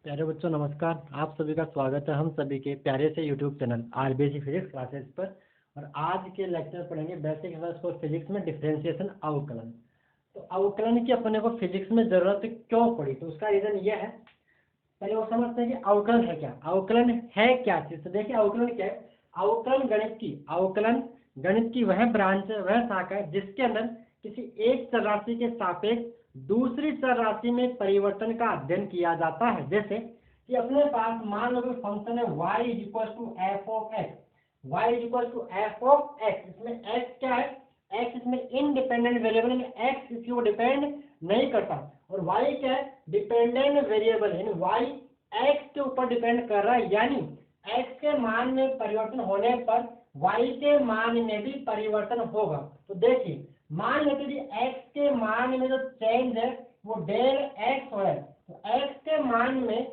प्यारे बच्चों नमस्कार। आप सभी का स्वागत है हम सभी के प्यारे से YouTube channel RBSC physics classes पर। और आज के लेक्चर पढ़ेंगे बेसिक फॉर फिजिक्स में डिफरेंशिएशन अवकलन। तो अवकलन की अपने को फिजिक्स में जरूरत क्यों पड़ी, तो उसका रीजन ये है, पहले वो समझते हैं कि अवकलन है क्या। अवकलन है क्या चीज, तो देखिए अवकलन क्या है। अवकलन गणित की वह ब्रांच है, वह शाखा है जिसके अंदर किसी एक चर राशि के सापेक्ष दूसरी चर राशि में परिवर्तन का अध्ययन किया जाता है। जैसे कि अपने पास मान लो फंक्शन है y is equal to f of x. y is equal to f of x, इसमें x क्या है, x इसमें इंडिपेंडेंट वेरिएबल है, x किसी को डिपेंड नहीं करता। और y क्या है, डिपेंडेंट वेरिएबल है, यानी y x के ऊपर डिपेंड कर रहा है, यानी x के मान में परिवर्तन होने पर y के मान में भी परिवर्तन होगा। तो देखिए मान लेते कि x के मान में जो चेंज है वो डेल x है, तो x के मान में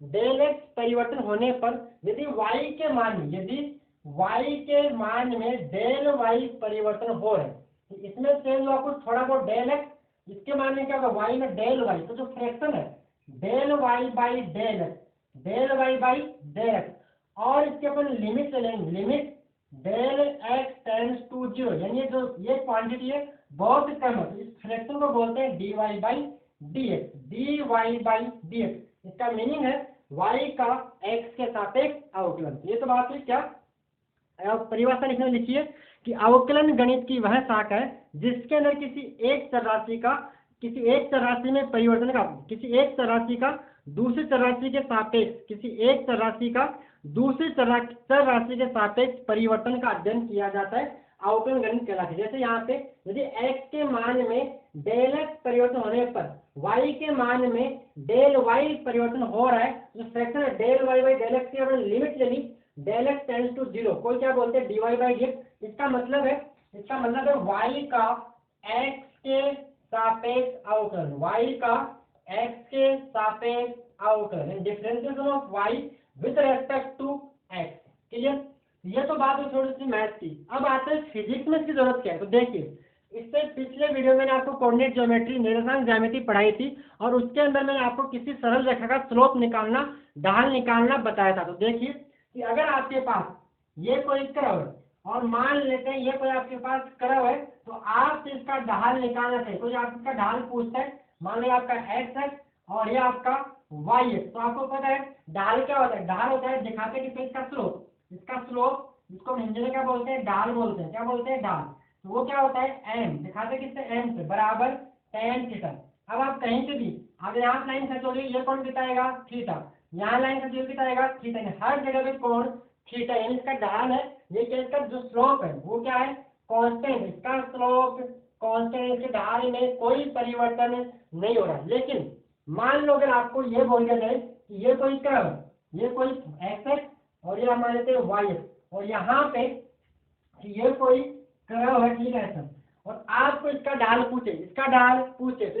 डेल x परिवर्तन होने पर यदि y के मान में डेल y परिवर्तन हो रहा है, तो इसमें चेंज हुआ कुछ थोड़ा बहुत डेल x, इसके मान में क्या होगा y में डेल y, तो जो फ्रैक्शन है del y by del x, और इसके अपन लिमिट चलेंगे, limit del x tends to zero, यानी ये क्वांटिटी है बहुत कम है, तो इस फ्रैक्शन को बोलते हैं dy बाई dx। इसका मीनिंग है y का x के सापेक्ष अवकलन। ये तो बात है क्या। परिभाषा लिखने में लिखिए कि अवकलन गणित की वह शाखा है जिसके अंदर किसी एक चर राशि में परिवर्तन का किसी एक चर राशि का दूसरी चर राशि के सापेक्ष परिवर्तन का अध्ययन किया जाता है, अवकलन गणित कहलाता है। जैसे यहाँ पे यदि x के मान में डेल x परिवर्तन होने पर y के मान में डेल y परिवर्तन हो रहा है, जो फ्रैक्शन है del y by del x की हमने लिमिट ले ली, del x tends to zero, कोई क्या बोलते हैं dy बाई dx। इसका मतलब है y का x के सापेक्ष अवकलन, differentiation of y with respect to x। Clear. ये तो बात है थोड़ी सी मैथ की। अब आते हैं फिजिक्स में इसकी जरूरत क्या है। तो देखिए इससे पिछले वीडियो में मैंने आपको कोऑर्डिनेट ज्योमेट्री, निर्देशांक ज्यामिति पढ़ाई थी, और उसके अंदर मैंने आपको किसी सरल रेखा का स्लोप निकालना, ढाल निकालना बताया था। तो देखिए कि अगर आपके पास ये कोई कर्व है और मान लेते हैं ये कोई आपके पास कर्व है, तो आप इसका ढाल निकालना चाहिए। कोई आप इसका ढाल पूछता है, मान लो आपका x है और ये आपका y है, तो आपको पता है ढाल क्या होता है, ढाल होता है दिखाते हैं कि इसका स्लोप, इसको हिंदी में क्या बोलते हैं, ढाल बोलते हैं। क्या बोलते हैं, ढाल। तो वो क्या होता है m, दिखाते हैं किससे, m से, बराबर tan थीटा। अब आप कहीं से भी अगर यहाँ लाइन खींचोगे ये कौन बिताएगा, थीटा, यहाँ लाइन खींचोगे बिताएगा थीटा, हर जगह पे कौन, थीटा, यानी इसका ढाल है। ये क्या, इसका जो स्लोप है वो क्या है, कांस्टेंट, इसका स्लोप कांस्टेंट, इसके ढाल में कोई परिवर्तन नहीं हो रहा। लेकिन मान लो अगर आपको ये बोल दिया जाए कि ये कोई कर्व, ये कोई एक्स है और ये मान लेते हैं वाई है, और यहाँ पे ये कोई कर्व है, ठीक है सर, और आपको इसका ढाल पूछे, तो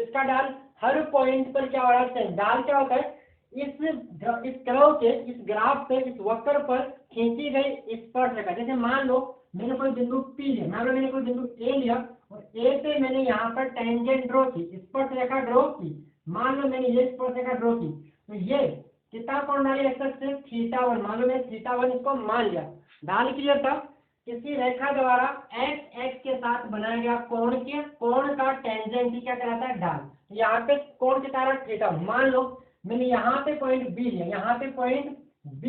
इसका ढाल हर पॉइंट पर क्या हो रहा है, ढाल क्या होता है, इस कर्व के, इस ग्राफ पे, इस वक्र पर खींची गई स्पर्शरेखा। जैसे मान लो मैंने कोई बिंदु P लिया, मान लो मैंने कोई बिंदु A लिया और A पे मैंने यहाँ पर टेंजेंट ड्रॉ की, स्पर्शरेखा ड्रॉ की, मान लो मैंने ये स्पर्शरेखा ड्रॉ की, तो ये कितना कोण वाली एक्सिस से, θ1, मान लो मैंने θ1 इसको मान लिया। ढाल क्लियर था। किसी रेखा द्वारा x के साथ बनाया गया कोण का टेंजेंट ही क्या कहलाता है, ढाल। यहाँ पे कोण कितना रहा, थीटा। मान लो मैंने यहाँ पे पॉइंट बी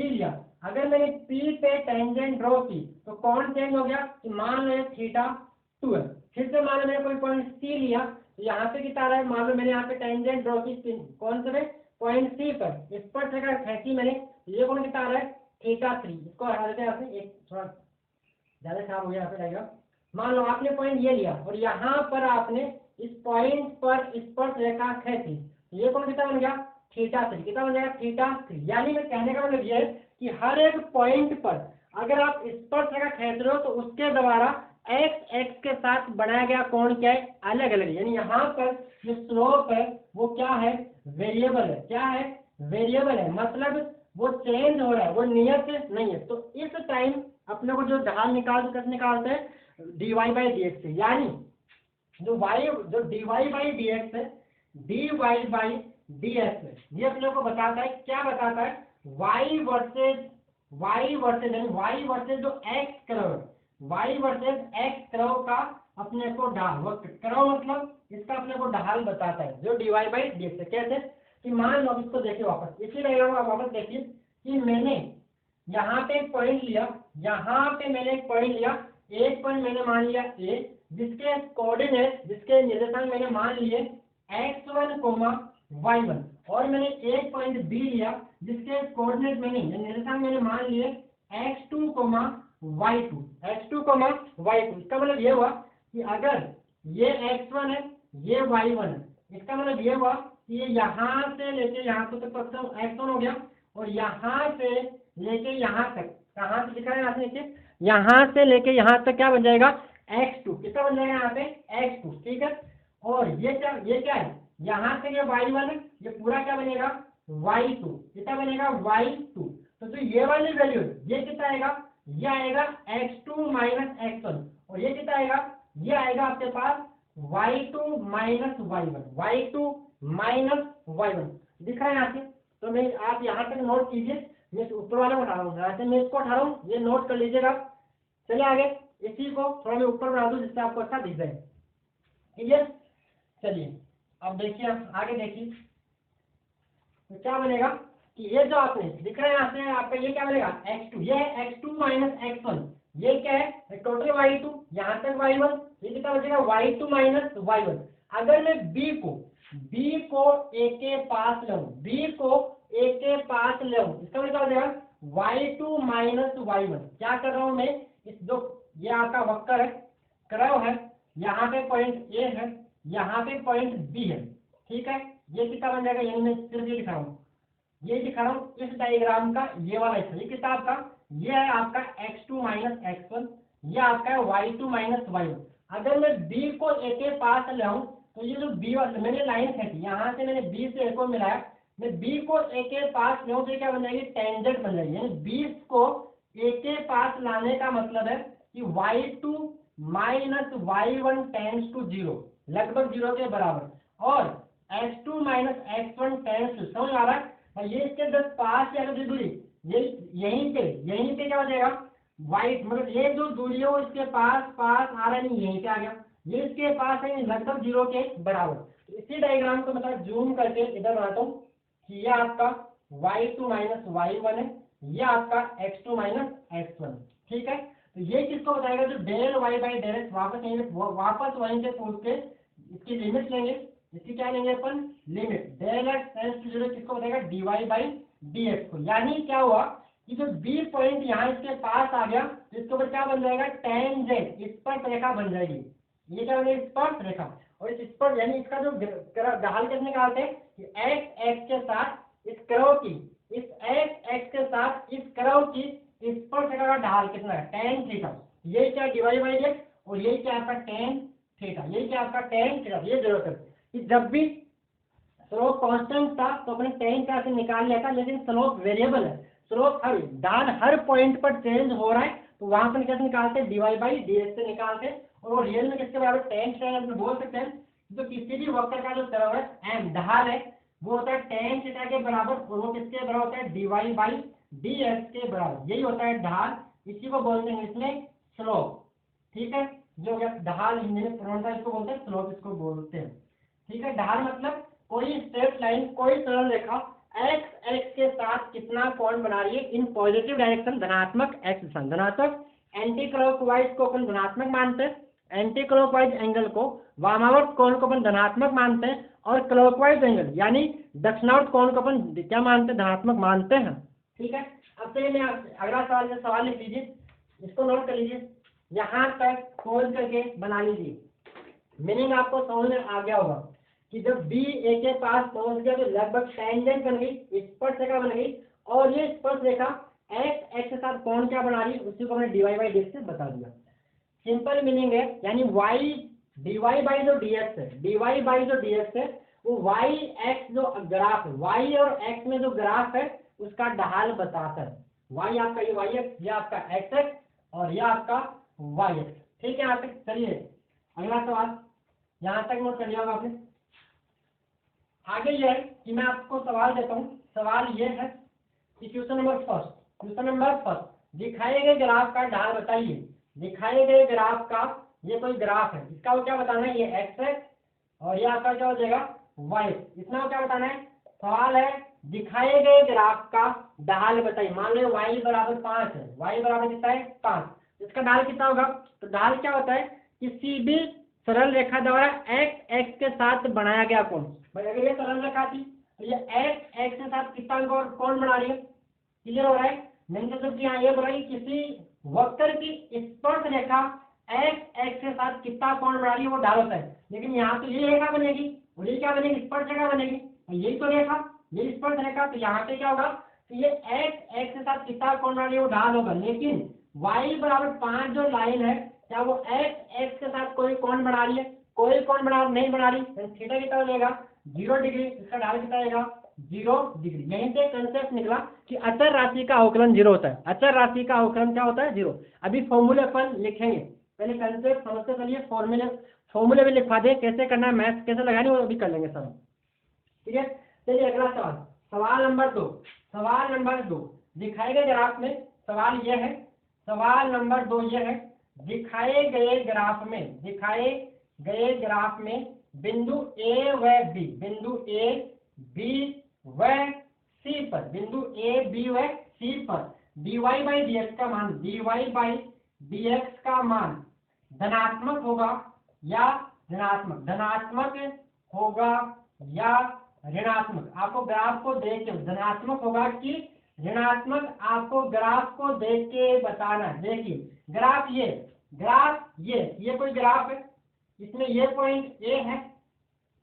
लिया, अगर मैंने P पे टेंजेंट ड्रॉ की तो कौन चेंज हो गया, कि मान लो θ2 है। फिर से मान लो मैंने कोई पॉइंट C लिया, तो यहाँ पे कितना रहा है, मान लो मैंने यहाँ पे टेंजेंट ड्रॉ की कौन से पॉइंट C पर, इस पर से खींची मैंने, ये कौन कितना रहा है, θ3। इसको हटा देते हैं यहाँ से, एक थोड़ा ज्यादा खराब हो गया, यहाँ पे रहेगा। मान लो आपने पॉइंट ये लिया और यहाँ पर आपने इस पॉइंट पर स्पर्शरेखा खींची, ये कौन कितना बन गया, θ3। कितना बन जाएगा, θ3। यानी मैं कहने का मतलब ये है कि हर एक पॉइंट पर अगर आप स्पर्शरेखा खींच रहे हो तो उसके द्वारा x के साथ बनाया गया कोण क्या है, अलग अलग। यानी यहाँ पर जो स्लोप है वो क्या है, वेरिएबल है। क्या है, वेरिएबल है, मतलब वो चेंज हो रहा है, वो नियत नहीं है। तो इस टाइम अपने को जो ढाल निकालते हैं dy बाई dx से, यानी जो dy बाई dx है, dy बाई ds है। ये अपने को बताता है, क्या बताता है, y वर्सेज y वर्सेज जो x कर्व है, y वर्सेज x कर्व का अपने को ढाल, कर्व मतलब इसका अपने को ढाल बताता है जो dy बाई dx है। कैसे कि मान लो, इसको देखिए वापस, इसी डायग्राम में वापस देखिए कि मैंने यहाँ पे एक पॉइंट लिया, यहाँ पे मैंने एक पॉइंट लिया, एक पॉइंट मैंने मान लिया a, जिसके कोऑर्डिनेट, जिसके निर्देशांक मैंने मान लिए x1, y1, और मैंने एक पॉइंट b लिया जिसके कोऑर्डिनेट मैंने, निर्देशांक मैंने मान लिए x2, y2, इसका मतलब ये हुआ कि अगर ये x1 है, ये y1 है, इसका मतलब ये हुआ कि ये यहाँ से लेके यहाँ तक x1 हो गया, और यहाँ से लेके यहाँ तक, कहाँ से दिखा है यहाँ से नीचे, यहाँ से लेके यहाँ तक क्या बन जाएगा, x2, कितना बन जाएगा यहाँ पे x2, ठीक है। और ये क्या है, यहाँ से ये y1 है, ये पूरा क्या बनेगा y2, कितना बनेगा y2। तो जो ये वाली वैल्यू है, ये कितना आएगा, ये आएगा x2 माइनस x1, और ये कितना आएगा, ये आएगा आपके पास y2 माइनस y1 दिख रहा है यहाँ से। तो मैं, आप यहाँ तक नोट कीजिए, मैं ऊपर वाले को उठा रहा हूँ, यहाँ से मैं इसको उठा रहा हूँ, ये नोट कर लीजिएगा। चलिए आगे, इसी को थोड़ा मैं ऊपर बना दूँ जिससे आपको अच्छा दिख जाए, ठीक है। चलिए अब देखिए, आगे देखिए, तो क्या बनेगा कि ये जो आपने दिख रहा है यहाँ से आपका, ये क्या बनेगा x2, ये है x2 माइनस x1, ये क्या है टोटल y2, यहाँ तक y1, ये कितना बचेगा y2 माइनस y1। अगर मैं b को a के पास लूँ, इसका मतलब क्या हो जाएगा y2 माइनस y1। क्या कर रहा हूँ मैं, इस जो ये आपका वक्र है, कर्व है, यहाँ पे पॉइंट a है, यहाँ पे पॉइंट b है, ठीक है। ये कितना बन जाएगा, यानी मैं सिर्फ ये दिखा रहा हूँ, इस डायग्राम का ये वाला हिस्सा, ये कितना आपका, ये है आपका x2 माइनस x1, ये आपका है y2 माइनस y1। अगर मैं b को a के पास लाऊं, तो ये जो b वाला मैंने लाइन खींची, यहाँ से मैंने b से a को मिलाया, मैं b को a के पास लाऊं तो क्या बन जाएगी, टेंजेंट बन जाएगी, यानी 20 को a के पास लाने का मतलब है कि y2 minus y1 tends to 0, लगभग 0 के बराबर, और x2 minus x1 tends to, समझ आ रहा है। और ये इसके जस्ट पास या जो दूरी, ये यहीं पे क्या हो जाएगा, वाइट, मतलब ये जो दूरी है वो इसके पास आ रहा नहीं, यहीं पे आ गया, ये इसके पास है लगभग 0 के बराबर। इसी डायग्राम को मतलब जूम करके इधर बनाता हूँ कि ये आपका y2 माइनस y1 है, ये आपका x2 माइनस x1, ठीक है। तो ये किसको बताएगा, जो del y by del x, वापस वहीं से पूछ के इसकी लिमिट लेंगे, इसकी क्या लेंगे अपन, limit del x tends to 0 किसको बताएगा, dy बाई dx को। यानी क्या हुआ कि जो b पॉइंट यहाँ इसके पास आ गया, तो इसके ऊपर क्या बन जाएगा, टेंजेंट, स्पर्श रेखा बन जाएगी। ये क्या बनेगी, स्पर्श रेखा। और इस स्पर्श यानी इसका जो ढाल कैसे निकालते हैं कि x के साथ इस कर्व की, इस x के साथ इस कर्व की स्पर्श रेखा का ढाल कितना है, tan थीटा। ये क्या dy बाई dx, और ये क्या आपका tan थीटा, ये क्या आपका tan थीटा। ये जरूरत है कि जब भी स्लोप कांस्टेंट था तो अपने tan का से निकाल लिया था, लेकिन स्लोप वेरिएबल है, स्लोप ढाल हर पॉइंट पर चेंज हो रहा है, तो वहां पर कैसे निकालते हैं, dy बाई dx से निकालते हैं। और वो रियल में किसके बराबर, tan थीटा अपने बोल सकते हैं। तो किसी भी वक्र का जो कर्व है, m ढाल है, वो होता है tan थीटा के बराबर, और वो किसके बराबर होता है, dy बाई dx के बराबर। यही होता है ढाल, इसी को बोलते हैं इसमें स्लोप, ठीक है। जो ढाल हिंदी में पूर्णता इसको बोलते हैं, स्लोप इसको बोलते हैं, ठीक है। ढाल मतलब कोई स्ट्रेट लाइन, कोई सरल रेखा x के साथ कितना कोण बना रही है इन पॉजिटिव डायरेक्शन, धनात्मक x दिशा, धनात्मक एंटी क्लॉकवाइज को अपन धनात्मक मानते हैं, एंटी क्लॉकवाइज एंगल को, वामावर्त कोण को अपन धनात्मक मानते हैं, और क्लॉकवाइज एंगल यानी दक्षिणावर्त कोण को अपन क्या मानते हैं, धनात्मक मानते हैं, ठीक है। अब चलिए मैं अगला सवाल लिख लीजिए, इसको नोट कर लीजिए, यहाँ तक खोल करके बना लीजिए। मीनिंग आपको समझ में आ गया होगा कि जब b a के पास पहुंच गया तो लगभग टेंजेंट बन गई, स्पर्श रेखा बन गई, और ये स्पर्श रेखा x के साथ कोण क्या बना रही है, उसी को हमने dy बाई dx से बता दिया। सिंपल मीनिंग है, यानी dy बाई जो dx है, dy बाई जो dx है, वो y x जो ग्राफ है, y और x में जो ग्राफ है उसका ढाल बताता है। y आपका ये y x, ये आपका x x, और ये आपका y x, ठीक है। यहाँ तक चलिए अगला सवाल, यहाँ तक नोट कर लिया होगा आपने। आगे ये है कि मैं आपको सवाल देता हूँ। सवाल ये है कि क्वेश्चन नंबर फर्स्ट, दिखाए गए ग्राफ का ढाल बताइए। दिखाए गए ग्राफ का, ये कोई ग्राफ है, इसका वो क्या बताना है, ये एक्स है और ये आपका क्या हो जाएगा वाई। इतना क्या बताना है। सवाल है दिखाए गए ग्राफ का ढाल बताइए। मान लो y बराबर 5 है, y बराबर कितना है 5, इसका ढाल कितना होगा। तो ढाल क्या होता है, किसी भी सरल रेखा द्वारा x के साथ बनाया गया कोण। भाई अगर ये सरल रेखा थी तो ये x के साथ कितना कोण बना रही है, क्लियर हो रहा है। नहीं तो सिर्फ यहाँ ये बोला कि किसी वक्र की स्पर्श रेखा x के साथ कितना कोण बना रही है वो ढाल होता है। लेकिन यहाँ तो ये रेखा बनेगी और ये क्या बनेगी, स्पर्श रेखा बनेगी, यही तो रेखा, ये स्पर्श रेखा। तो यहाँ पे क्या होगा, तो ये x के साथ कितना कोण बना रही है वो ढाल होगा। लेकिन y बराबर 5 जो लाइन है, क्या वो x के साथ कोई कोण बना रही है, कोई कोण नहीं बना रही। थीटा कितना हो जाएगा 0 डिग्री, इसका ढाल कितना आएगा 0 डिग्री। यहीं से कंसेप्ट निकला कि अचर राशि का अवकलन 0 होता है। अचर राशि का अवकलन क्या होता है 0। अभी फॉर्मूले अपन लिखेंगे, पहले कंसेप्ट समझते चलिए। फॉर्मूले में लिखवा दे, कैसे करना है, मैथ कैसे लगानी वो अभी कर लेंगे सब, ठीक है। चलिए अगला सवाल, सवाल नंबर 2, दिखाए गए ग्राफ में, सवाल यह है, सवाल नंबर 2 यह है, दिखाए गए ग्राफ में बिंदु A व B, बिंदु A B व C पर, बिंदु A B व C पर dy by dx का मान, dy by dx का मान धनात्मक होगा या धनात्मक होगा या ऋणात्मक। आपको ग्राफ को देख के धनात्मक होगा कि ऋणात्मक, आपको ग्राफ को देख के बताना है। देखिए ग्राफ ये कोई ग्राफ है, इसमें ये पॉइंट ए है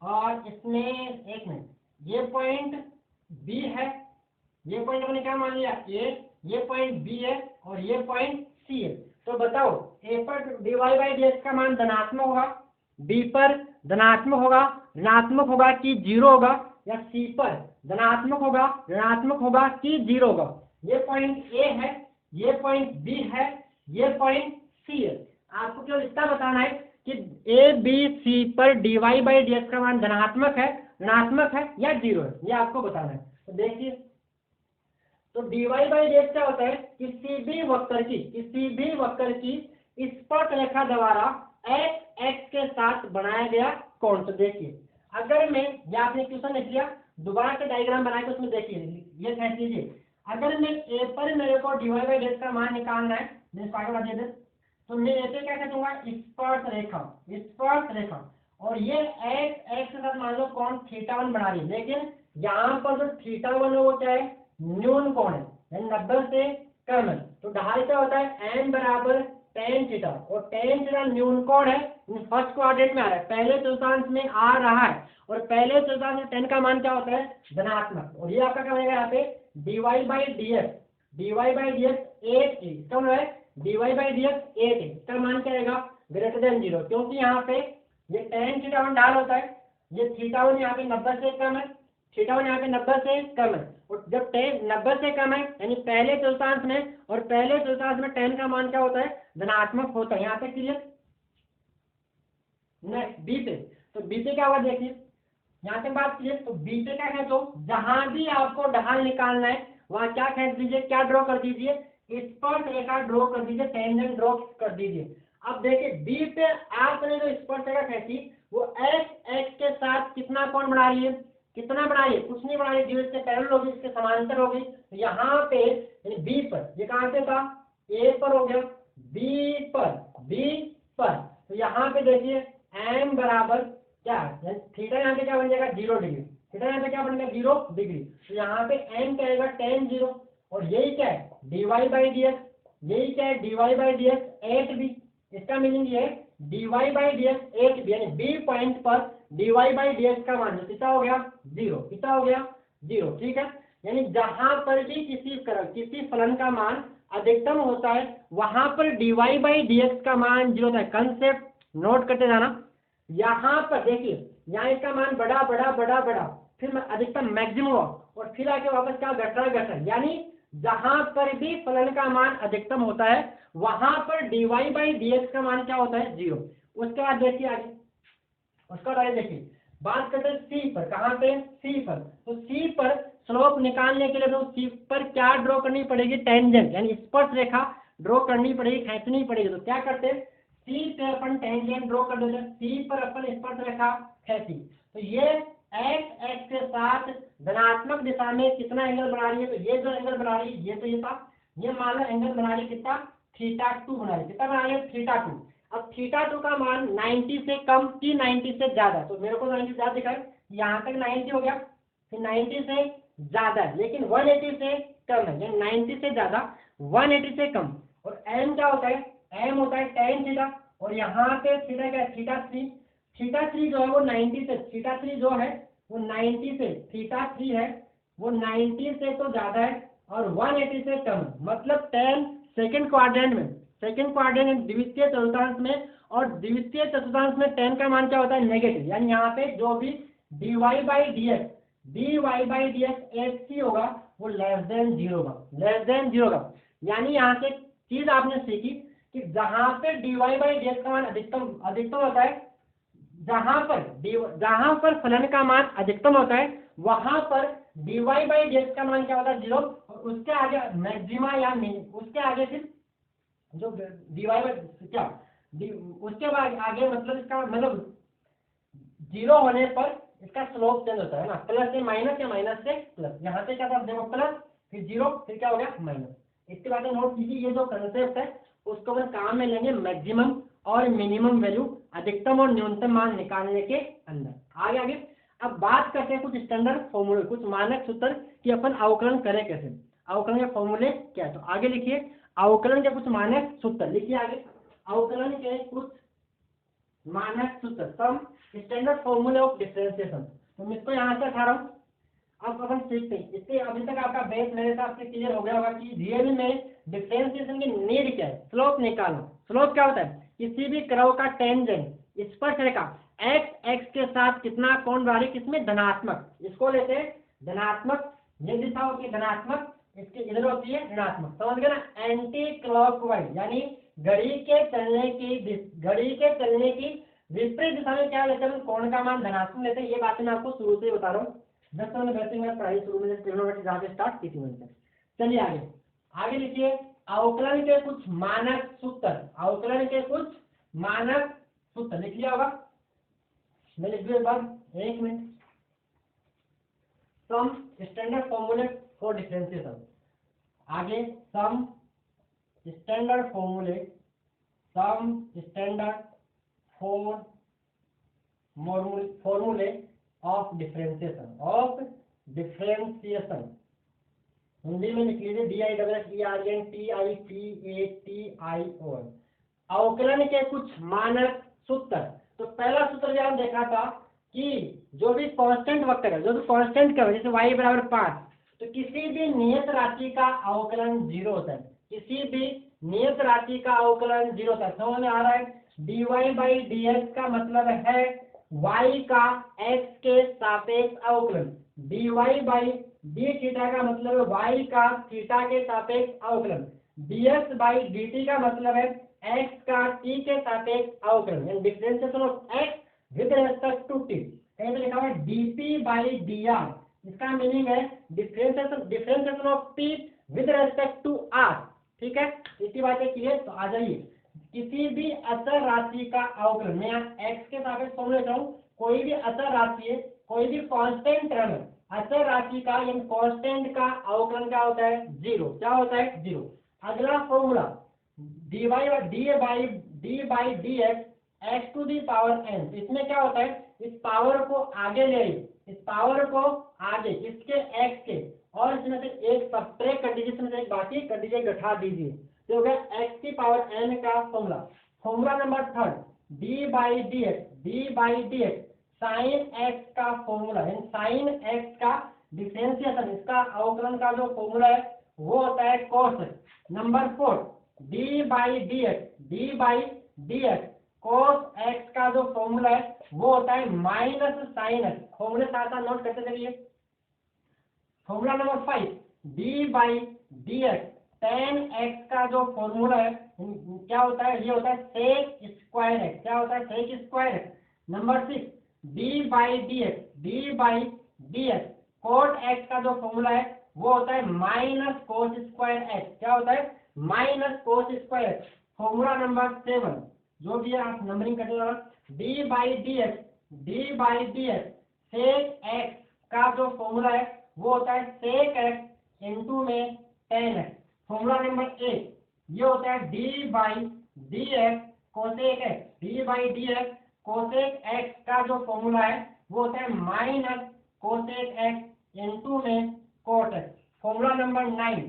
और इसमें एक मिनट ये पॉइंट बी है। ये पॉइंट हमने क्या मान लिया ए, ये पॉइंट बी है और ये पॉइंट सी है। तो बताओ ए पर dy by dx का मान धनात्मक होगा, बी पर धनात्मक होगा, ऋणात्मक होगा कि 0 होगा, या सी पर धनात्मक होगा, ऋणात्मक होगा कि 0 होगा। ये पॉइंट ए है, ये पॉइंट बी है, ये पॉइंट सी है। आपको केवल इतना बताना है कि ए बी सी पर dy by dx का मान धनात्मक है, ऋणात्मक है या 0 है, ये आपको बताना है। तो देखिए, तो dy by dx क्या होता है, किसी भी वक्र की स्पर्श रेखा द्वारा x के साथ बनाया गया कोण। तो देखिए अगर मैं, या आपने क्वेश्चन लिख लिया, दोबारा से डायग्राम बना के उसमें देखिए, ये कह लीजिए अगर मैं ए पर मेरे को dy by dx का मान निकालना है, तो मैं ऐसे क्या करूंगा, स्पर्श रेखा, और ये x के साथ मान लो कोण θ1 बना रही है। लेकिन यहाँ पर जो θ1 है वो क्या है, न्यून कोण है, यानी 90 से कम है। तो ढाल क्या होता है m बराबर tan थीटा, और tan थीटा न्यून कोण है, फर्स्ट क्वाड्रेंट में आ रहा है, पहले चतुर्थांश में आ रहा है, और पहले चतुर्थांश में tan का मान क्या होता है धनात्मक। और ये आपका क्या बनेगा यहाँ पे dy by dx 8 कम है, dy by dx 8 इसका मान क्या आएगा ग्रेटर देन 0, क्योंकि यहाँ पे ये tan θ1 ढाल होता है, ये θ1 यहाँ पे 90 से कम है, θ1 यहाँ पे 90 से कम है, और जब tan 90 से कम है यानी पहले चतुर्थांश में, और पहले चतुर्थांश में tan का मान क्या होता है धनात्मक होता है। यहाँ पे क्लियर, नेक्स्ट बी पे, तो बी पे क्या हुआ देखिए, यहाँ से बात क्लियर। तो बी पे क्या है, तो जहां भी आपको ढाल निकालना है वहां क्या खींच दीजिए, क्या ड्रॉ कर दीजिए, स्पर्श रेखा ड्रॉ कर दीजिए, टेंजेंट ड्रॉ कर दीजिए। अब देखिए बी पे आपने जो स्पर्श रेखा खींची वो x के साथ कितना कोण बना रही है, कितना बना रही है, कुछ नहीं बना रही, जो इसके पैरेलल होगी, इसके समांतर होगी। तो यहाँ पे बी पर, ये कहाँ पे था, ए पर हो गया, बी पर, तो यहाँ पे देखिए m बराबर क्या, थीटा यहाँ पे क्या बन जाएगा 0 डिग्री, थीटा यहाँ पे क्या बन गया 0 डिग्री। तो यहाँ पे m क्या आएगा tan 0, और यही क्या है dy by dx, यही क्या है dy by dx 8b। इसका मीनिंग ये है dy by dx 8b, यानी b पॉइंट पर dy by dx का मान कितना हो गया 0, कितना हो गया 0, ठीक है। यानी जहां पर भी किसी फलन का मान अधिकतम होता है वहां पर dy by dx का मान 0 होता है। कंसेप्ट नोट करते जाना। यहाँ पर देखिए, यहाँ इसका मान बड़ा, फिर अधिकतम मैक्सिमम हुआ, और फिर आके वापस क्या घट रहा है, यानी जहां पर भी फलन का मान अधिकतम होता है वहां पर dy by dx का मान क्या होता है 0। उसके बाद देखिए आगे, उसका बाद देखिए बात करते हैं सी पर, कहाँ पे सी पर, तो निकालने के लिए तो सी पर क्या ड्रॉ करनी पड़ेगी, टेंजेंट यानी स्पर्श रेखा ड्रॉ करनी पड़ेगी, खींचनी पड़ेगी। तो क्या करते हैं, सी पे अपन टेंजेंट ड्रॉ कर देते हैं, सी पर अपन स्पर्श रेखा खींची। तो ये एक्स एक्स के साथ धनात्मक दिशा में कितना एंगल बना रही है, तो ये जो एंगल बना रही है ये तो ये था, ये मान लो एंगल बना रही है कितना, θ2 बना रही है, कितना बना रही है, θ2। अब θ2 का मान 90 से कम कि 90 से ज्यादा, तो मेरे को 90 से ज्यादा दिखा है, यहाँ तक 90 हो गया, फिर 90 से ज्यादा है लेकिन 180 से कम है, यानी 90 से ज्यादा 180 से कम। और m क्या होता है, m होता है tan थीटा, और यहाँ पे थीटा क्या है, θ3। θ3 जो है वो 90 से, θ3 जो है वो 90 से, θ3 है वो 90 से तो ज्यादा है और 180 से कम है। मतलब tan सेकंड क्वाड्रेंट में, सेकंड क्वाड्रेंट द्वितीय चतुर्थांश में, और द्वितीय चतुर्थांश में tan का मान क्या होता है, नेगेटिव। यानी यहाँ पे जो भी dy by d x h c होगा वो लेस देन 0 होगा, लेस देन 0 होगा। यानी यहाँ से चीज आपने सीखी कि जहां पे dy बाई डी एक्स का मान अधिकतम होता है, जहां पर फलन का मान अधिकतम होता है वहां पर dy बाई डी एक्स का मान क्या होता है, 0। और उसके आगे मैक्सिमा या उसके आगे फिर जो dy क्या उसके बाद आगे मतलब इसका मतलब 0 होने पर इसका स्लोप चेंज होता है ना, प्लस से माइनस या माइनस से प्लस। यहाँ पे क्या था, देखो प्लस, फिर 0, फिर क्या हो गया माइनस। इसके बाद नोट कीजिए, ये जो कंसेप्ट है उसको हम काम में लेंगे मैक्सिमम और मिनिमम वैल्यू, अधिकतम और न्यूनतम मान निकालने के अंदर। आगे अब बात करते हैं कुछ स्टैंडर्ड फॉर्मूले, कुछ मानक सूत्र कि अपन अवकलन करें कैसे, अवकलन के फॉर्मूले क्या है। तो आगे लिखिए अवकलन के कुछ मानक सूत्र, लिखिए आगे अवकलन के कुछ मानक सूत्र, सम स्टैंडर्ड फॉर्मूले ऑफ डिफरेंशिएशन। तो मैं इसको यहाँ से उठा रहा हूँ, अब अपन सीखते हैं। इससे अभी तक आपका बेस मेरे हिसाब से क्लियर हो गया होगा कि रियल में डिफरेंशिएशन की नीड क्या है, स्लोप निकालना। स्लोप क्या होता है, किसी भी कर्व का टेंजेंट स्पर्श रेखा एक्स एक्स के साथ कितना कोण बना रही है, किसमें, धनात्मक, इसको लेते हैं धनात्मक, ये दिशा होती है धनात्मक, इसके इधर होती है ऋणात्मक, समझ गए ना। एंटी क्लॉकवाइज यानी घड़ी के चलने की विपरीत दिशा में क्या लेते हैं, कोण का मान धनात्मक लेते हैं। ये बातें मैं आपको शुरू से ही बता रहा हूँ, जब मैंने बेसिक में पढ़ाई शुरू में ट्रिग्नोमेट्री जहाँ से स्टार्ट की थी वहीं तक। चलिए आगे लिखिए अवकलन के कुछ मानक सूत्र, अवकलन के कुछ मानक सूत्र लिख लिया होगा, मैं लिख दूँ एक बार, एक मिनट। सम स्टैंडर्ड फॉर्मूले फॉर डिफरेंशिएशन, आगे सम स्टैंडर्ड फॉर्मूले, सम स्टैंडर्ड फॉर्मूले ऑफ डिफरेंशिएशन, हिंदी में लिख लीजिए DISSERENTIPATION, अवकलन के कुछ मानक सूत्र। तो पहला सूत्र जो हम देखा था कि जो भी कांस्टेंट वक्र है, जो भी कांस्टेंट कर्व, जैसे y बराबर 5, तो किसी भी नियत राशि का अवकलन 0 होता है, किसी भी नियत राशि का अवकलन 0 होता है। समझ में आ रहा है, dy बाई डी एक्स का मतलब है y का x के सापेक्ष अवकलन, dy बाई डी थीटा का मतलब है y का थीटा के सापेक्ष अवकलन, dx बाई dt का मतलब है x का t के सापेक्ष अवकलन, differentiation of x with respect to t। कहीं पे लिखा हुआ है dp बाई dr, इसका मीनिंग है differentiation of p with respect to r। ठीक है, इसी बात है क्लियर। तो आ जाइए, किसी भी अचर राशि का अवकलन, मैं यहाँ x के सापेक्ष फॉर्मूला लेता हूँ, कोई भी अचर राशि है, कोई भी कांस्टेंट टर्म है, अचर राशि का यानी कांस्टेंट का अवकलन क्या होता है, 0। क्या होता है, 0। अगला formula dy by d x to the power n, इसमें क्या होता है, इस पावर को आगे ले, इस पावर को आगे किसके, x के, और इसमें से एक सब्ट्रैक्ट कर दीजिए, इसमें से एक बाकी कर दीजिए, घटा दीजिए, तो हो गया x की पावर n का formula. Formula number 3 d by d x sine x का फॉर्मूला, यानी साइन x का डिफरेंशिएशन, इसका अवकलन का जो फॉर्मूला है वो होता है cos। Number 4 d by d x cos x का जो फॉर्मूला है वो होता है माइनस साइन x। फॉर्मूले साथ साथ नोट करते चलिए। Formula number 5 d by d x tan x का जो फॉर्मूला है क्या होता है, ये होता है sec स्क्वायर x। क्या होता है, sec square x। Number 6 d by d x cot x का जो फॉर्मूला है वो होता है माइनस कोस स्क्वायर एक्स। क्या होता है? Minus cos square x. Formula number 7 जो भी है आप नंबरिंग करने वाला, d by d x sec x का जो फॉर्मूला है वो होता है सेक एक्स इंटू में टेन एक्स। फॉर्मूला नंबर 8 ये होता है d by d x cosec x. D by d x cosec x का जो फॉर्मूला है वो होता है माइनस कोसेक एक्स इंटू में कोट एक्स। फॉर्मूला नंबर 9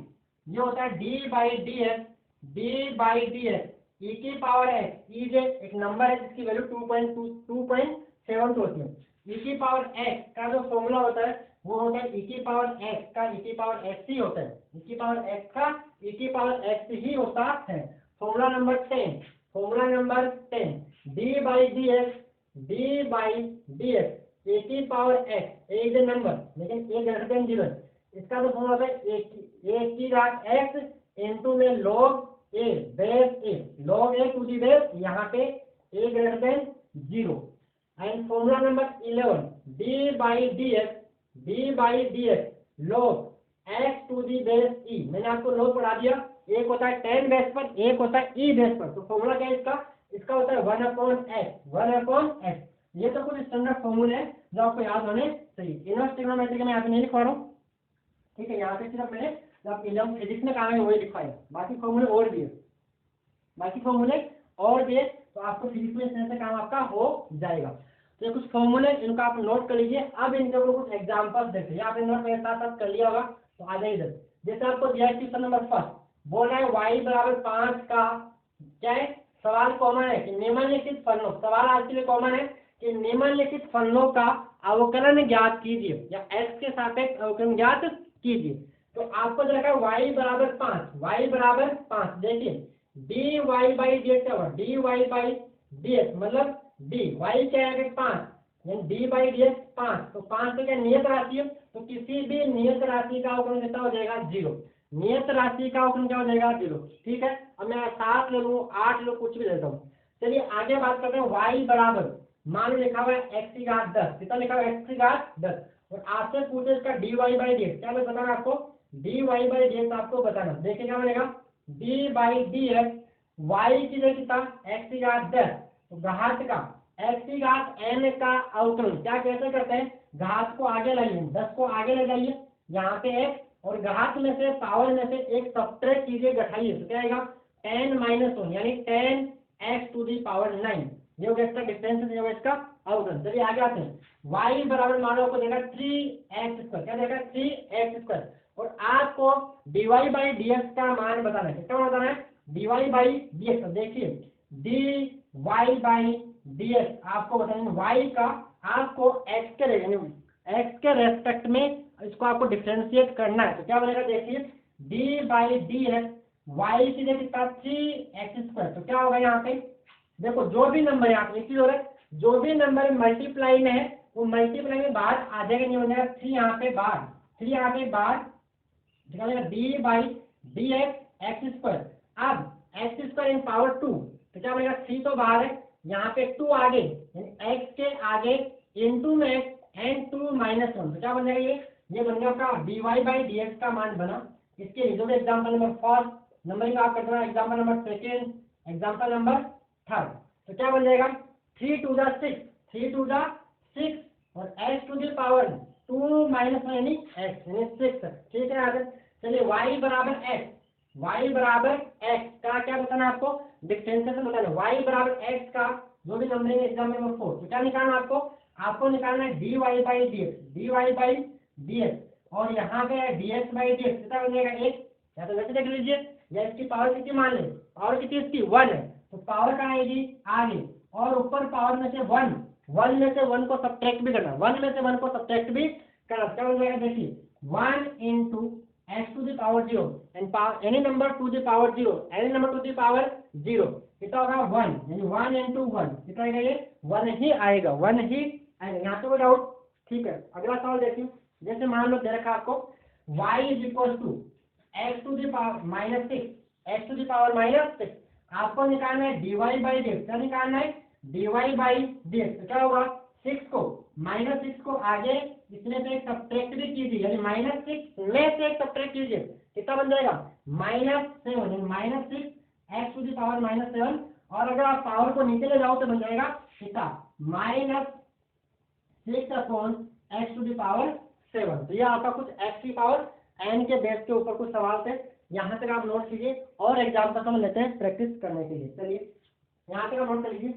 ये होता है डी बाई डी एक्स ई की पावर एक्स। ई एक नंबर है जिसकी वैल्यू 2.72 होती है। ई की पावर एक्स का जो फॉर्मूला होता है वो होता है ई की पावर एक्स का ई की पावर एक्स ही होता है। ई की पावर एक्स का ई की पावर एक्स ही होता है। Formula number 10 d by d x a की power x a is a number लेकिन ए ग्रेटर देन 0। इसका जो फॉर्मूला होता है ए की घात एक्स इंटू में log a base a, log a to the base यहाँ पे a greater than 0। And formula number 11 d by d x log x to the base e. मैंने आपको लॉग पढ़ा दिया, एक होता है 10 बेस पर, एक होता है ई बेस पर। तो फॉर्मूला क्या है इसका होता है 1/x। ये तो कुछ स्टैंडर्ड फॉर्मूले हैं जो आपको याद होने चाहिए। इनवर्स ट्रिग्नोमेट्री के मैं यहाँ पे नहीं लिखवा रहा हूँ, ठीक है। यहाँ पे सिर्फ मैंने जो आप इलेवन फिजिक्स में काम है वही लिखवाया, बाकी फॉर्मूले और भी है, तो आपको फिजिक्स में इस से काम आपका हो जाएगा। तो ये कुछ फॉर्मूले इनको आप नोट कर लीजिए। अब इनके ऊपर कुछ एग्जांपल्स देखिए, यहाँ पे नोट मेरे साथ कर लिया होगा तो आ जाए इधर। जैसे आपको दिया है क्वेश्चन नंबर 1 बोला है y बराबर 5 का क्या है, सवाल कॉमन है कि निम्नलिखित फलनों, सवाल आपके लिए कॉमन है कि निम्नलिखित फलनों का अवकलन ज्ञात कीजिए या x के सापेक्ष अवकलन ज्ञात कीजिए। तो आपको जो है y बराबर 5, देखिए dy बाई डी एक्स होगा, dy बाई डी एक्स मतलब डी y क्या है 5 यानी डी बाई डी एक्स 5। तो 5 से क्या नियत राशि है, तो किसी भी नियत राशि का अवकलन कितना हो जाएगा 0। नियत राशि का अवकलन क्या हो जाएगा 0, ठीक है। अब मैं 7 ले लूँ 8 ले कुछ भी लेता हूँ। चलिए आगे बात करते हैं y बराबर, मान लिखा हुआ है x की घात 10, कितना लिखा हुआ है x की घात 10 और आपसे पूछे इसका dy बाई डी एक्स, क्या बताना आपको dy बाई डी एक्स आपको बताना। देखिए क्या बनेगा d by d x y की जगह कितना x की घात 10 तो घात का x की घात n का अवकलन क्या कैसे करते हैं, घात को आगे लाइए 10 को आगे ले जाइए यहाँ पे x और घात में से पावर में से एक सब्ट्रैक्ट कीजिए घटाइए तो क्या आएगा 10 - 1 यानी 10x टू दी पावर 9। ये हो गया इसका डिफरेंस, ये होगा इसका अवकलन। चलिए आगे आते हैं। y बराबर मानो आपको देगा 3x², क्या देगा 3x² और आपको dy बाई डी एक्स का मान बताना है। कितना बताना है dy बाई डी एक्स। देखिए dy बाई डी एक्स आपको बताएंगे y का, आपको x के रेस्पेक्ट में इसको आपको डिफरेंशिएट करना है। तो क्या बनेगा देखिए D by d x y की जगह कितना 3x²। तो क्या होगा यहाँ पे देखो जो भी नंबर यहाँ पे एक चीज हो रहा है, जो भी नंबर मल्टीप्लाई में है वो मल्टीप्लाई में बाहर आ जाएगा, नहीं हो जाएगा 3 यहाँ पे बाहर, 3 यहाँ पे बाहर निकालेगा डी बाई डी एक्स²। अब x² इन पावर 2 तो क्या बनेगा 3 तो बाहर है, यहाँ पे 2 आगे यानी x के आगे इंटू में एन 2 - 1 तो क्या बन जाएगा ये बन गया आपका dy बाई डी एक्स का मान बना। इसके लिए एग्जाम्पल नंबर 1 नंबरिंग आप करते हैं, एग्जाम्पल नंबर 2, एग्जाम्पल नंबर 3। तो क्या बन जाएगा 3 टू द 6 और x टू दी पावर 2 - 1 यानी x यानी 6, ठीक है। आगे चलिए y बराबर x का क्या बताना आपको डिफरेंशिएशन बताना। y बराबर x का जो भी नंबरिंग एग्जाम्पल नंबर 4 तो क्या निकालना आपको निकालना है dy बाई डी एक्स और यहाँ पे है dx बाई डी एक्स, कितना बनेगा 1, या तो वैसे देख लीजिए या इसकी पावर कितनी मान लें, पावर कितनी इसकी 1 है तो पावर कहाँ आएगी आगे और ऊपर पावर में से 1 में से 1 को सब्ट्रैक्ट भी करना, 1 में से 1 को सब्ट्रैक्ट भी करना। क्या हो जाएगा देखिए 1 into x to the power 0 and any number to the power 0 any number to the power 0 कितना होगा 1 यानी 1 इंटू 1 कितना आएगा ये 1 ही आएगा, 1 ही आएगा। यहाँ पे कोई डाउट, ठीक है। अगला सवाल देखिए, जैसे मान लो दे रखा आपको y is equal to x to the power -6 आपको निकालना है dy बाई डी एक्स। क्या निकालना है dy बाई डी एक्स। तो क्या होगा 6 को -6 को आगे इसमें से एक सब्ट्रैक्ट भी कीजिए, यानी -6 में से एक सब्ट्रैक्ट कीजिए, कितना बन जाएगा -7, -6 x टू द पावर -7, और अगर आप पावर को नीचे ले जाओ तो बन जाएगा कितना -6 upon x to the power 7। तो ये आपका कुछ x की पावर n के बेस के ऊपर कुछ सवाल थे, यहाँ तक आप नोट कीजिए और एग्जाम का समझ लेते हैं प्रैक्टिस करने के लिए। चलिए यहाँ तक आप नोट कर लीजिए,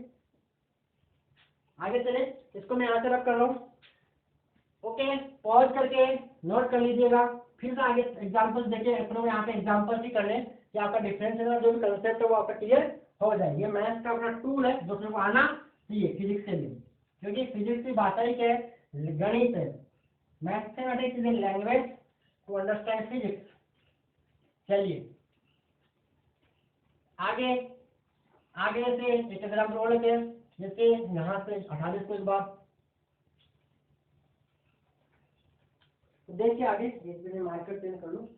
आगे चले, इसको मैं यहाँ से रख कर रहा हूँ। ओके, पॉज करके नोट कर लीजिएगा, फिर से आगे एग्जांपल्स देखिए, अपने यहाँ पे एग्जांपल्स ही कर लें कि आपका डिफरेंशियल जो भी कंसेप्ट है वो आपका क्लियर हो जाए। ये मैथ्स का अपना टूल है जो को आना चाहिए फिजिक्स से भी, क्योंकि फिजिक्स की भाषा ही क्या है, गणित है। Mathematics is a language to understand physics. चलिए आगे आगे से एक एग्जाम्पल और लेते हैं, जैसे यहाँ से 28 को इस बार देखिए आगे, एक मिनट मार्कर चेंज कर लूँ।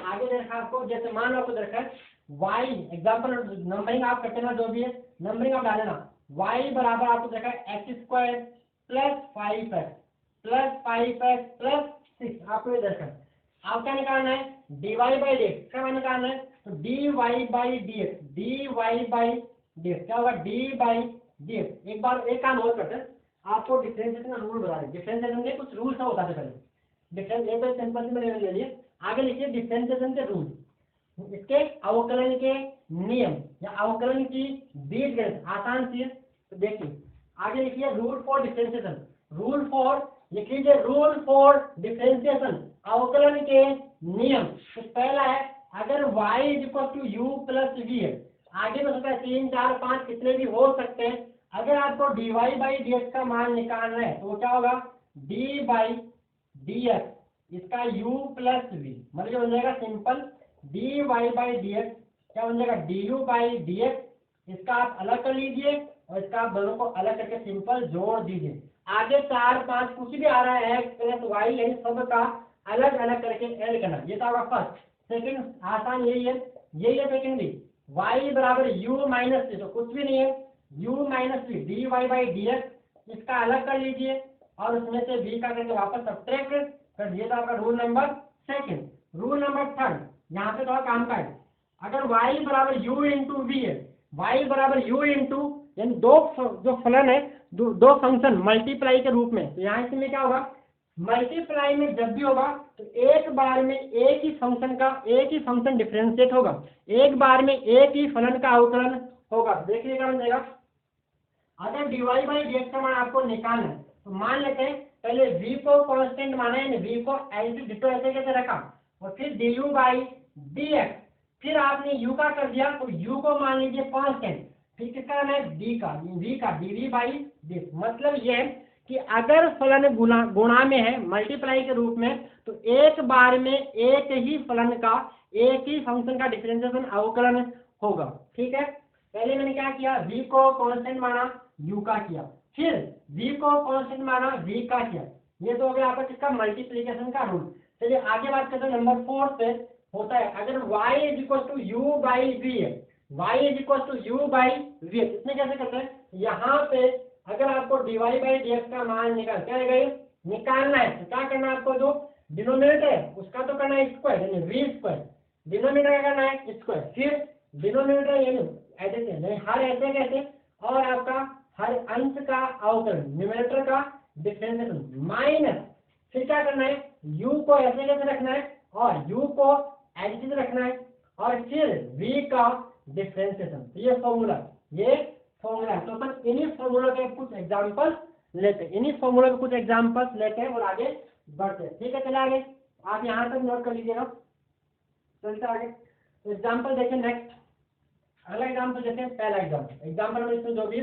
आगे देखा आपको, जैसे मान लो आपको देखा है y एग्जाम्पल, नंबरिंग आप करते ना, जो भी है नंबरिंग आप डाले ना, y बराबर आपको देखा है x² + 5x + 5x + 6, आपको ये देखा है। आप क्या निकालना है, dy/dx, क्या निकालना है, तो dy/dx क्या होगा, d/dx। एक बार एक काम और करते हैं, आपको डिफरेंशिएशन का रूल बता दें। डिफरेंशिएशन के कुछ रूल्स होता है, पहले डिफरेंस ये तो सिंपल से मैंने ले लिए, आगे लिखिए डिफरेंशिएशन के रूल, इसके अवकलन के नियम या अवकलन की बीजगणित, आसान चीज। तो देखिए आगे लिखिए rule for differentiation, rule for लिख लीजिए, रूल फॉर डिफरेंशिएशन, अवकलन के नियम। तो पहला है, अगर y = u + v है, आगे में सकता है 3, 4, 5 कितने भी हो सकते हैं। अगर आपको dy/dx का मान निकालना है तो क्या होगा, d/dx, इसका u + v, मतलब बन जाएगा सिंपल dy/dx, क्या बन जाएगा du/dx। इसका आप अलग कर लीजिए और इसका आप दोनों को अलग करके सिंपल जोड़ दीजिए। आगे 4, 5 कुछ भी आ रहा है x + y, यानी सब का अलग अलग करके ऐड करना। ये तो आपका फर्स्ट। सेकंड आसान यही है, सेकंड भी, y बराबर u - v, तो कुछ भी नहीं है, u - v dy/dx, इसका अलग कर लीजिए और उसमें से v का करके वापस सब्ट्रैक्ट कर दिए। तो आपका rule number second. Rule number third, यहाँ पे थोड़ा काम का है, अगर y बराबर u × v है, y बराबर u × यानी दो जो फलन है, दो फंक्शन मल्टीप्लाई के रूप में, तो यहाँ इसमें क्या होगा, मल्टीप्लाई में जब भी होगा तो एक बार में एक ही फंक्शन डिफरेंशिएट होगा, एक बार में एक ही फलन का अवकलन होगा। देखिए क्या बन जाएगा, अगर dy/dx का मान आपको निकालना है तो मान लेते हैं पहले v को कांस्टेंट माना है, v को ऐसे कैसे रखा, और फिर du/dx, फिर आपने u का कर दिया तो u को मान लीजिए कांस्टेंट, फिर किसका है v का dv/dx। मतलब ये है कि अगर फलन गुणा में है, मल्टीप्लाई के रूप में, तो एक बार में एक ही फलन का, एक ही फंक्शन का डिफरेंशिएशन अवकलन होगा। ठीक है, पहले मैंने क्या किया, v को कांस्टेंट माना, u का किया, फिर v को कांस्टेंट माना, v का किया। ये तो हो गया आपका किसका, मल्टीप्लिकेशन का रूल। चलिए आगे बात करते हैं नंबर 4 पे। होता है अगर y = u/v है, y = u/v, इसमें कैसे करते हैं, यहाँ पे अगर आपको dy/dx का मान निकालना है तो क्या करना है, आपको जो डिनोमिनेटर है उसका तो करना है स्क्वायर, यानी v², डिनोमिनेटर का करना है स्क्वायर, फिर डिनोमिनेटर यानी ऐसे हर ऐसे कैसे, और आपका हर अंश का अवकलन, न्यूमरेटर का डिफरेंशिएशन, माइनस, फिर क्या करना है, u को ऐसे कैसे रखना है और u को ऐसे रखना है, और फिर v का डिफरेंशिएशन। ये फॉर्मूला है। तो अपन इन्हीं फॉर्मूला के कुछ एग्जांपल्स लेते हैं और आगे बढ़ते हैं। ठीक है, चले आगे, आप यहाँ तक नोट कर लीजिएगा, चलते आगे। एग्जांपल देखें नेक्स्ट, अगला एग्जांपल देखें, पहला एग्जांपल में इसमें जो भी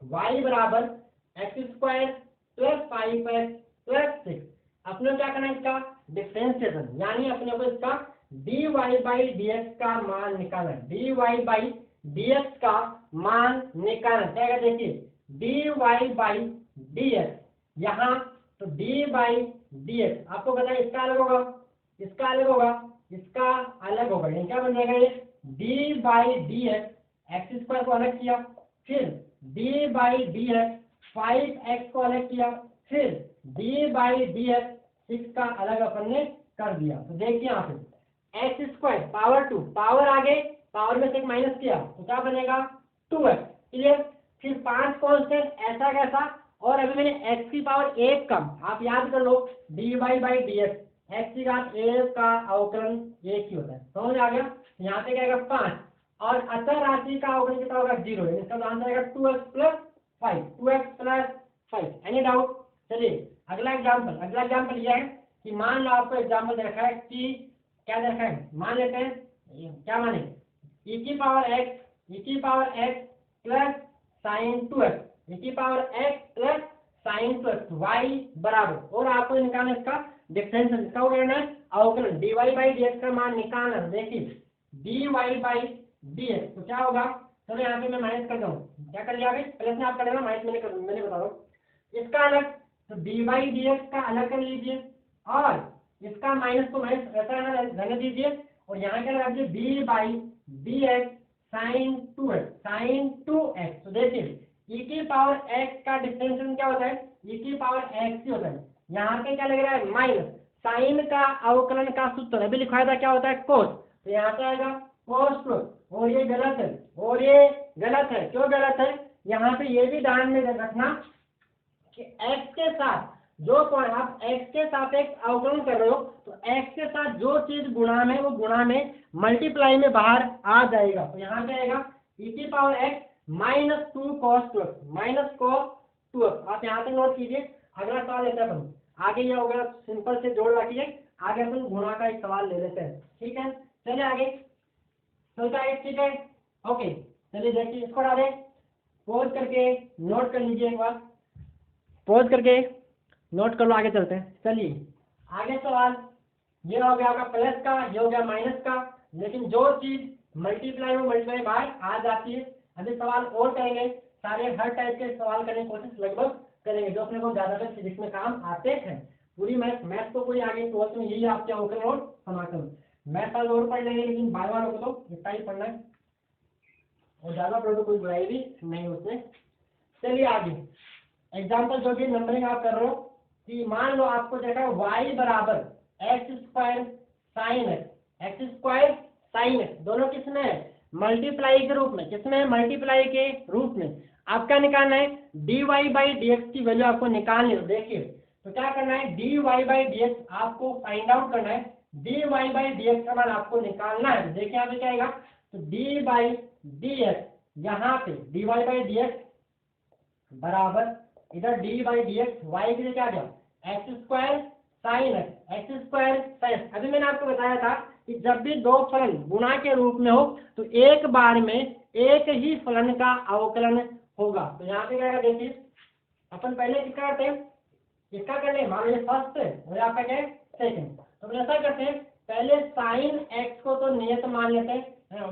y बराबर x² + 5x + 6, अपने क्या करना है, इसका डिफरेंशिएशन, यानी अपने को इसका dy/dx का मान निकालना है, dy/dx का मान निकालना है। देखिए dy/dx, यहाँ तो d/dx आपको बताया, इसका अलग होगा, इसका अलग होगा, इसका अलग होगा, ये क्या बन जाएगा, ये d/dx, x² को अलग किया, फिर d/dx 5x को अलग किया, फिर डी बाई डी एक्स 6 का अलग अपन ने कर दिया। तो देखिए यहाँ पे एक्स स्क्वायर पावर 2, पावर आगे पावर में से एक माइनस किया तो क्या बनेगा 2x, क्लियर। फिर 5 कांस्टेंट ऐसा कैसा, और अभी मैंने x की पावर 1 कम, आप याद कर लो d y by d x x की घात 1 का अवकलन 1 ही होता है, समझ आ गया। यहाँ पे क्या आएगा 5, और अचर राशि का अवकलन कितना होगा 0, इसका आंसर आएगा 2x plus 5, 2x plus 5। Any doubt. चलिए अगला एग्जाम्पल यह है कि मान लो आपको एग्जाम्पल दे रखा है कि क्या दे रखा है, मान लेते हैं क्या माने e की power x plus sign 2x, e की power x plus sign 2x y बराबर, और आपको निकालना इसका डिफरेंशियल, इसका करना है अवकलन dy बाई dx का मान निकालना। देखिए dy बाई dx तो क्या होगा, चलो यहाँ पे मैं माइनस कर दूँ, क्या कर लिया अभी प्लस में आप कर लेना, माइनस मैंने बता रहा हूँ इसका अलग, तो डी बाई डी एक्स का अलग कर लीजिए और इसका माइनस को माइनस ऐसा रहने दीजिए, और यहाँ क्या लगा दीजिए d by d x sine 2x। तो देखिए e की पावर x का डिफरेंशियल क्या होता है, e की पावर x ही होता है। यहाँ पे क्या लग रहा है माइनस, साइन का अवकलन का सूत्र अभी लिखवाया था क्या होता है कोस, तो यहाँ पे आएगा कोस प्लस, और ये गलत है और ये गलत है। क्यों गलत है, यहाँ पे ये भी ध्यान में रखना कि x के साथ जो आप x के साथ एक अवकलन कर रहे हो तो x के साथ जो चीज गुणा में वो गुणा में मल्टीप्लाई में बाहर आ जाएगा। तो यहाँ पे आएगा e की power x minus 2 cos 2x, minus cos 2x। आप यहाँ पे नोट कीजिए, अगला सवाल लेते हैं अपन, आगे ये हो गया सिंपल से जोड़ रखिए, आगे अपन गुणा का एक सवाल ले लेते हैं, ठीक है। चलिए आगे चलता है, ठीक है ओके। चलिए देखिए इसको डालें, पॉज करके नोट कर लीजिए, एक बार पॉज करके नोट कर लो, आगे चलते हैं। चलिए आगे सवाल ये हो गया आपका प्लस का, ये हो गया माइनस का, लेकिन जो चीज मल्टीप्लाई में मल्टीप्लाई बाहर आ जाती है। अभी सवाल और करेंगे, सारे हर टाइप के सवाल करने की कोशिश लगभग करेंगे जो अपने को ज्यादातर फिजिक्स में काम आते हैं। पूरी मैथ तो कोई आगे ट्वेल्थ में यही आपके अवकलन और समाकलन, मैथ साल और पढ़ लेंगे, लेकिन बार बार को तो इतना ही पढ़ना है और ज्यादा पढ़ो तो कोई बुराई भी नहीं उसमें। चलिए आगे एग्जाम्पल जो भी नंबरिंग आप कर रहे हो कि मान लो आपको देखा y बराबर एक्स स्क्वायर साइन एक्स, दोनों किसमें है मल्टीप्लाई के रूप में, किसमें है मल्टीप्लाई के रूप में। आपका निकालना है dy बाई डी एक्स की वैल्यू आपको निकालनी है। देखिए तो क्या करना है dy बाई डी एक्स आपको फाइंड आउट करना है, dy बाई डी एक्स का मान आपको निकालना है। देखिए यहाँ पे क्या आएगा, तो डी बाई डी एक्स, यहाँ पे dy बाई डी एक्स बराबर इधर d by d x y के लिए क्या गया x square sine x square sine. अभी मैंने आपको बताया था कि जब भी दो फलन गुणा के रूप में हो तो एक बार में एक ही फलन का अवकलन होगा। तो यहाँ पे क्या है देखिए, अपन पहले किसका करते हैं, इसका कर ले, मान लीजिए फर्स्ट और यहाँ पे क्या है सेकेंड। तो अपन ऐसा करते हैं, पहले साइन एक्स को तो नियत मान लेते हैं,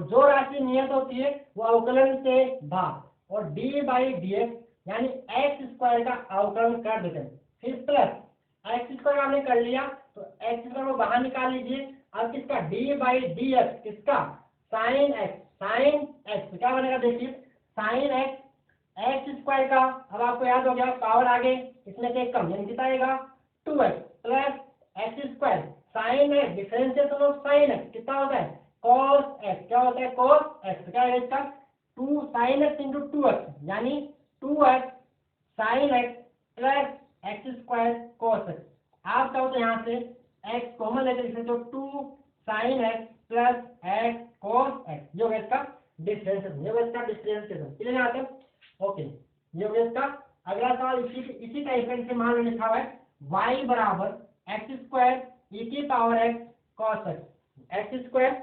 जो राशि नियत होती है वो अवकलन से भाग, और डी बाई डी एक्स यानी एक्स स्क्वायर का अवकलन कर देते हैं। फिर प्लस एक्स स्क्वायर आपने कर लिया तो एक्स स्क्वायर को बाहर निकाल लीजिए। अब किसका डी बाई डी एक्स, किसका साइन एक्स क्या बनेगा देखिए साइन एक्स स्क्वायर का। अब आपको याद हो गया पावर आगे इसमें से कम यानी कितना आएगा 2x plus x square sine x, differentiation of sine x कितना होता है cos x, क्या होता है cos x, क्या है इसका 2 साइन एक्स इंटू 2x यानी 2x sine x plus x square cos x. आप चाहो तो यहाँ से x कॉमन लेते हैं तो 2 sine x plus x cos x, जो है इसका डिफरेंशिएशन, ये इसका डिफरेंशिएशन क्लियर यहाँ से ओके। ये हो गया इसका। अगला सवाल इसी टाइप से मान लो लिखा हुआ है y बराबर एक्स स्क्वायर e की power x cos x, x square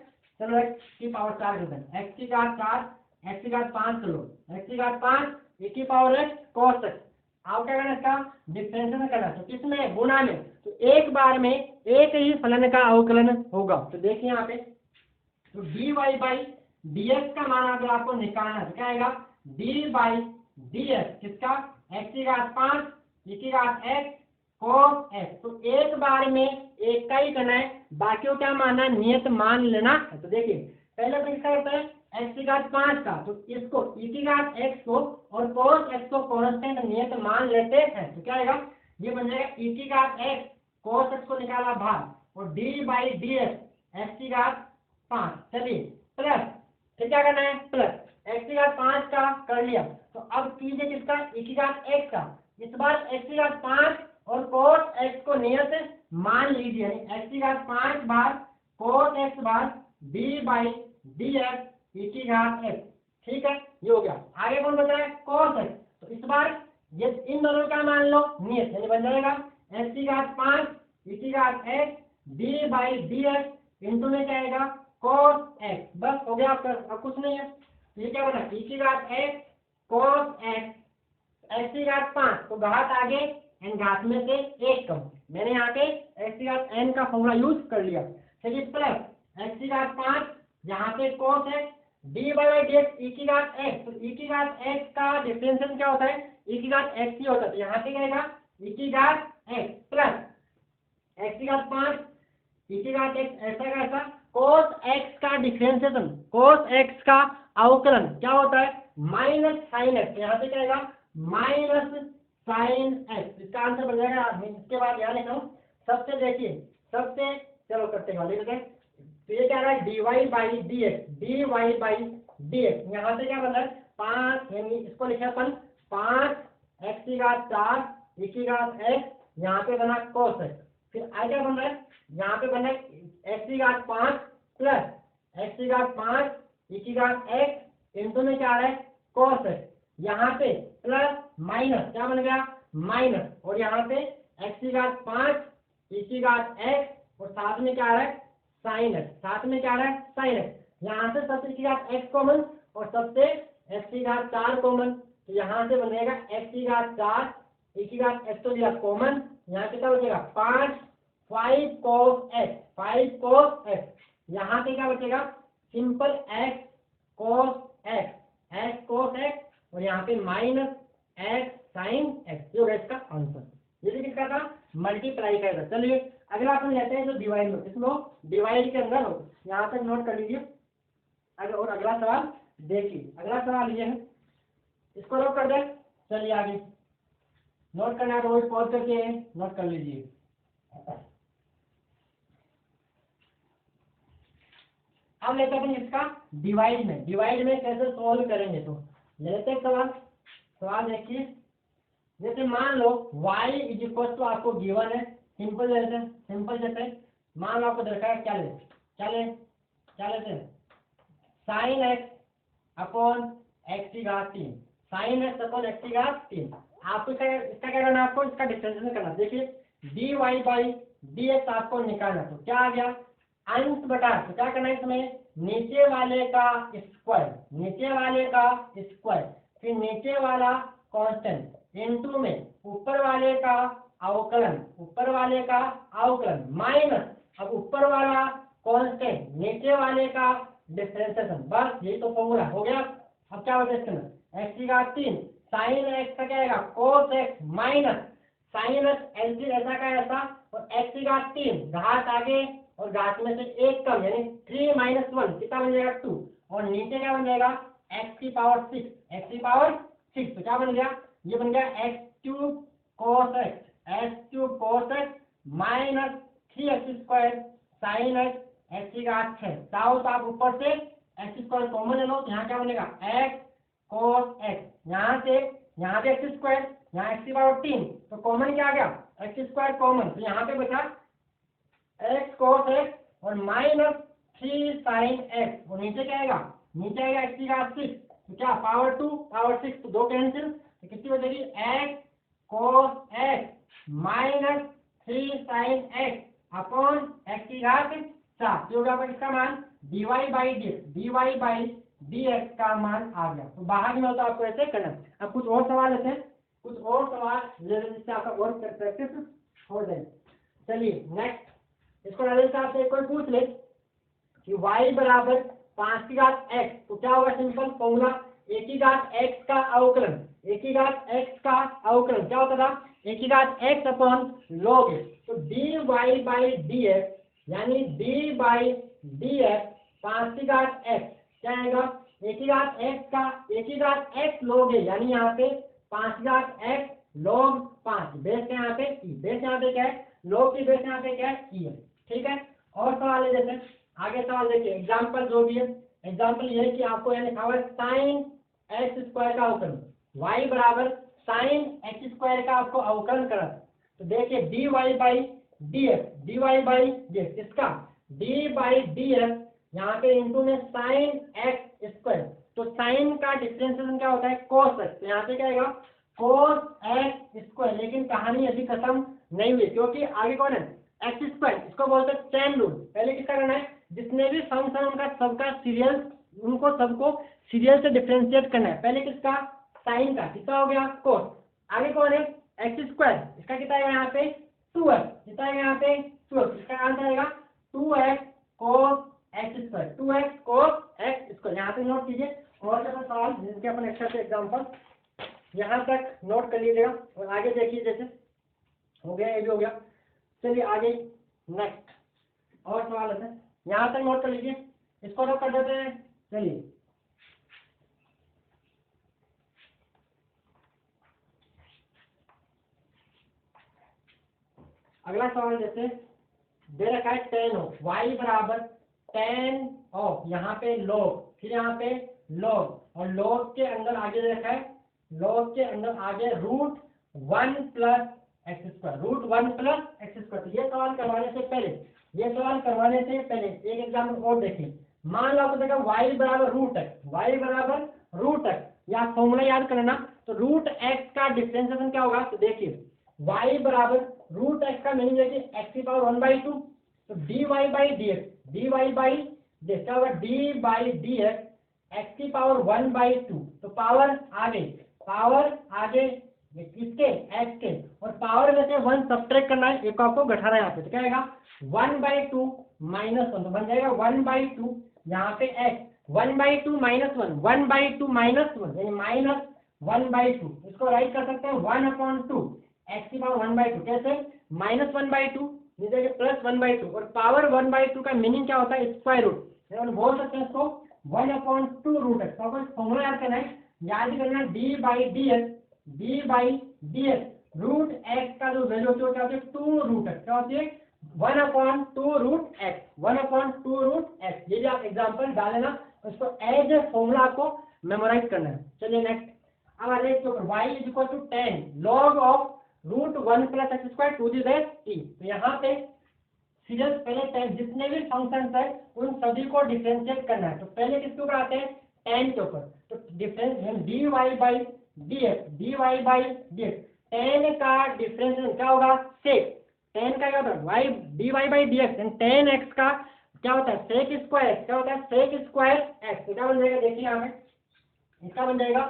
चलो x की पावर 4 कर दें, x की घात 4 x की घात 5 चलो x की घात 5 e की पावर x cos x। आप क्या करना इसका डिफरेंशिएशन करना, तो किसमें गुणा में, तो एक बार में एक ही फलन का अवकलन होगा। तो देखिए यहाँ पे तो dy बाई dx का मान अगर आपको निकालना है क्या आएगा dy बाई dx, किसका x की घात 5 e की घात x cos x। तो एक बार में एक का ही करना है, बाकियों क्या मानना है नियत मान लेना है। तो देखिए पहले तो इसका करते हैं x की घात 5 का, तो इसको e की घात x को और cos x को कांस्टेंट नियत मान लेते हैं। तो क्या आएगा ये बन जाएगा e की घात x cos x को निकाला बाहर और d by d x x की घात 5। चलिए प्लस, फिर क्या करना है, प्लस x की घात 5 का कर लिया, तो अब कीजिए किसका, e की घात x का। इस बार x की घात 5 और cos x को नियत मान लीजिए, यानी x की घात 5 बार cos x bar d by d x e की घात x। ठीक है, ये हो गया। आगे कौन बचा है, cos x। तो इस बार ये इन दोनों का मान लो नियत, यानी बन जाएगा x की घात 5 e की घात x d by d x into में क्या आएगा cos x। बस हो गया आपका, अब कुछ नहीं है। तो ये क्या बना, e की घात x cos x, x की घात 5 तो घात आगे n घात में से 1 कम, मैंने यहाँ पे x की घात n का फॉर्मूला यूज कर लिया। चलिए प्लस x की घात 5 यहाँ पे cos x d by d x e की घात x, तो e की घात x का डिफरेंशियल क्या होता है, e की घात x ही होता है, तो यहाँ पे क्या आएगा e की घात x प्लस x की घात 5 e की घात x ऐसा का ऐसा, cos x का डिफरेंशिएशन, cos x का अवकलन क्या होता है, माइनस साइन x, यहाँ पे क्या आएगा माइनस साइन x। इसका आंसर बन जाएगा। इसके बाद यहाँ लिखा हूँ सबसे, देखिए सबसे, चलो करते हैं वाले में, तो ये क्या रहा है dy by d x, dy by d x, यहाँ पे क्या बन रहा है 5, यानी इसको लिखे अपन 5 x की घात 4 e की घात x, यहाँ पे बना cos x। फिर आगे क्या बन रहा है, यहाँ पे बन रहा है x की घात 5 प्लस x की घात 5 e की घात x इंटू में क्या आ रहा है cos x, यहाँ पे प्लस माइनस क्या बन गया माइनस, और यहाँ पे x की घात 5 e की घात x और साथ में क्या आ रहा है साइन x, साथ में क्या आ रहा है साइन x। यहाँ से सबसे की घात x कॉमन और सबसे x की घात 4 कॉमन, तो यहाँ से बनेगा x की घात 4 e की घात x तो लिया कॉमन, यहाँ कितना बचेगा 5 cos x, 5 cos x, यहाँ पे क्या बचेगा simple x cos x, x cos x और यहाँ पे माइनस x साइन x। ये होगा इसका आंसर। ये भी किसका था, मल्टीप्लाई करेगा। चलिए अगला अपन लेते हैं जो डिवाइड में, इसमें डिवाइड के अंदर हो, यहाँ तक नोट कर लीजिए। और अगला सवाल देखिए, अगला सवाल ये है, इसको नोट कर दे। चलिए आगे नोट करना है तो वही पॉज करके नोट कर लीजिए। अब लेते हैं अपन इसका डिवाइड में, डिवाइड में कैसे सॉल्व करेंगे, तो लेते हैं सवाल। सवाल देखिए, जैसे मान लो y इज इक्वल टू आपको गिवन है, सिंपल जैसे, सिंपल जैसे मान लो आपको दरकार क्या ले, क्या ले, क्या लेते हैं साइन x अपॉन x की घात 3, साइन x अपॉन x की घात 3। आपको इसका क्या करना है, आपको इसका डिफरेंशिएशन करना। देखिए dy बाई dx आपको निकालना, तो क्या आ गया अंश बटा, तो क्या करना है इसमें नीचे वाले का स्क्वायर, नीचे वाले का स्क्वायर, फिर नीचे वाला कांस्टेंट इनटू में ऊपर वाले का अवकलन, ऊपर वाले का अवकलन माइनस, अब ऊपर वाला कांस्टेंट नीचे वाले का डिफरेंशिएशन। बस यही तो फॉर्मूला हो गया। अब क्या होता है इसके अंदर x की घात 3 साइन x का क्या आएगा cos x minus sine x LCM ऐसा का ऐसा, और x की घात 3 घात आगे और घात में से 1 कम, यानी 3 माइनस 1 कितना बन जाएगा 2, और नीचे क्या बन जाएगा x की पावर 6, x की पावर 6, तो क्या बन गया, ये बन गया x cube cos x, x cube cos x minus 3x square sine x, x की घात 6, चाहो तो आप ऊपर से x स्क्वायर कॉमन ले लो, तो यहाँ क्या बनेगा x cos x, यहाँ से यहाँ पे x स्क्वायर, यहाँ x की पावर 3, तो कॉमन क्या आ गया x स्क्वायर कॉमन, तो यहाँ पे बचा x cos x और माइनस 3 साइन x, और नीचे क्या आएगा, नीचे आएगा x की घात 6, तो क्या पावर 2 पावर 6, तो दो कैंसिल, तो कितनी बचेगी x cos x minus 3 sine x upon x की घात 4, जो होगा इसका मान dy बाई डी एक्स का मान आ गया। तो बाहर में होता आपको ऐसे करना। अब कुछ और सवाल लेते हैं, कुछ और सवाल ले लें जिससे आपका और प्रैक्टिस हो जाए। चलिए नेक्स्ट, इसको नरेंद्र साहब से कोई पूछ ले कि y बराबर 5 की घात x, तो क्या होगा सिंपल फॉर्मूला a की घात x का अवकलन, a की घात x का अवकलन क्या होता था a की घात x अपॉन log x, तो dy बाई dx यानी d बाई dx 5 की घात x क्या आएगा a की घात x का, a की घात x log है, यानी यहाँ पे 5 की घात x log 5, बेस यहाँ पे ई, बेस यहाँ पे क्या है, log की बेस यहाँ पे क्या है, ई है। ठीक है, और सवाल है जैसे आगे सवाल देखिए, एग्जाम्पल जो भी है, एग्जाम्पल ये है कि आपको यहाँ लिखा हुआ है साइन एक्स स्क्वायर का अवकलन, वाई बराबर साइन एक्स स्क्वायर का आपको अवकलन करा, तो देखिए d y by d x, d y by d x, इसका डी बाई डी एक्स यहाँ पे इंटू में साइन एक्स स्क्वायर, तो साइन का डिफरेंशिएशन क्या होता है, कोस एक्स, तो यहाँ पे क्या आएगा कोस एक्स स्क्वायर। लेकिन कहानी अभी खत्म नहीं हुई, क्योंकि आगे कौन है, एक्स स्क्वायर, इसको बोलते हैं चेन रूल। पहले किसका करना है, जितने भी फंक्शन उनका सबका सीरियल, उनको सबको सीरियल से डिफरेंशिएट करना है। पहले किसका, साइन का, कितना हो गया कोस, आगे कौन है एक्स स्क्वायर, इसका कितना आएगा यहाँ पे 2x, कितना आएगा यहाँ पे 2x, इसका आंसर आएगा 2x cos x square, 2x cos x square. यहाँ पे नोट कीजिए, और जैसा सवाल जिनके अपन एक्स्ट्रा से एग्जाम्पल यहाँ तक नोट कर लीजिएगा, और आगे देखिए जैसे हो गया, ये भी हो गया। चलिए आगे नेक्स्ट और सवाल है, यहाँ तक नोट कर लीजिए, इसको नोट कर देते हैं। चलिए अगला सवाल जैसे दे रखा है टेन ऑफ वाई बराबर टेन ऑफ यहाँ पे लॉग, फिर यहाँ पे लॉग, और लॉग के अंदर आगे दे रखा है, लॉग के अंदर आगे root 1 plus x square, root 1 plus x square. तो ये सवाल करवाने से पहले, ये सवाल करवाने से पहले एक एग्जाम्पल और देखिए, मान लो आपको देखा वाई बराबर रूट एक्स, वाई बराबर रूट एक्स, या फॉर्मूला याद करना, तो रूट एक्स का डिफरेंशिएशन क्या होगा, तो देखिए वाई बराबर रूट एक्स का मीनिंग है कि एक्स की पावर 1/2, तो d y by d x, d y by d x क्या होगा, d by d x x की पावर 1/2, तो पावर आगे, पावर आगे किसके, एक्स के, और पावर में से 1 सब्ट्रैक्ट करना है, एक आपको घटाना है यहाँ पे, तो क्या आएगा 1/2 -1, तो बन जाएगा 1/2 यहाँ पे एक्स 1/2 -1, 1/2 -1 यानी -1/2, इसको राइट कर सकते हैं 1/2 एक्स की पावर 1/2, कैसे -1/2 नीचे +1/2, और पावर 1/2 का मीनिंग क्या होता है, स्क्वायर रूट, बोल सकते हैं इसको 1/2 रूट एक्स। तो फॉर्मूला याद करना है, याद करना d by d x, d by d x root x का जो वैल्यू होती है क्या होती है 2 रूट एक्स, क्या होती है 1/2 रूट एक्स, 1/2 रूट एक्स। ये भी आप एग्जाम्पल डालेना, उसको एज ए फॉर्मूला आपको मेमोराइज करना है। चलिए नेक्स्ट, अब आ रहे y = 10 log of root 1 plus x square to the base t। तो यहाँ पे सीरियल पहले 10 जितने भी फंक्शंस है उन सभी को डिफरेंशिएट करना है, तो पहले किसके ऊपर आते हैं 10 के ऊपर, तो difference d y by d x, d y by d x, 10 का डिफरेंशिएशन क्या होगा 6, 10 का क्या होता है y d y by d x, 10 x का क्या होता है सेक स्क्वायर, क्या होता है सेक स्क्वायर एक्स, तो क्या बन जाएगा देखिए यहाँ पे, इसका बन जाएगा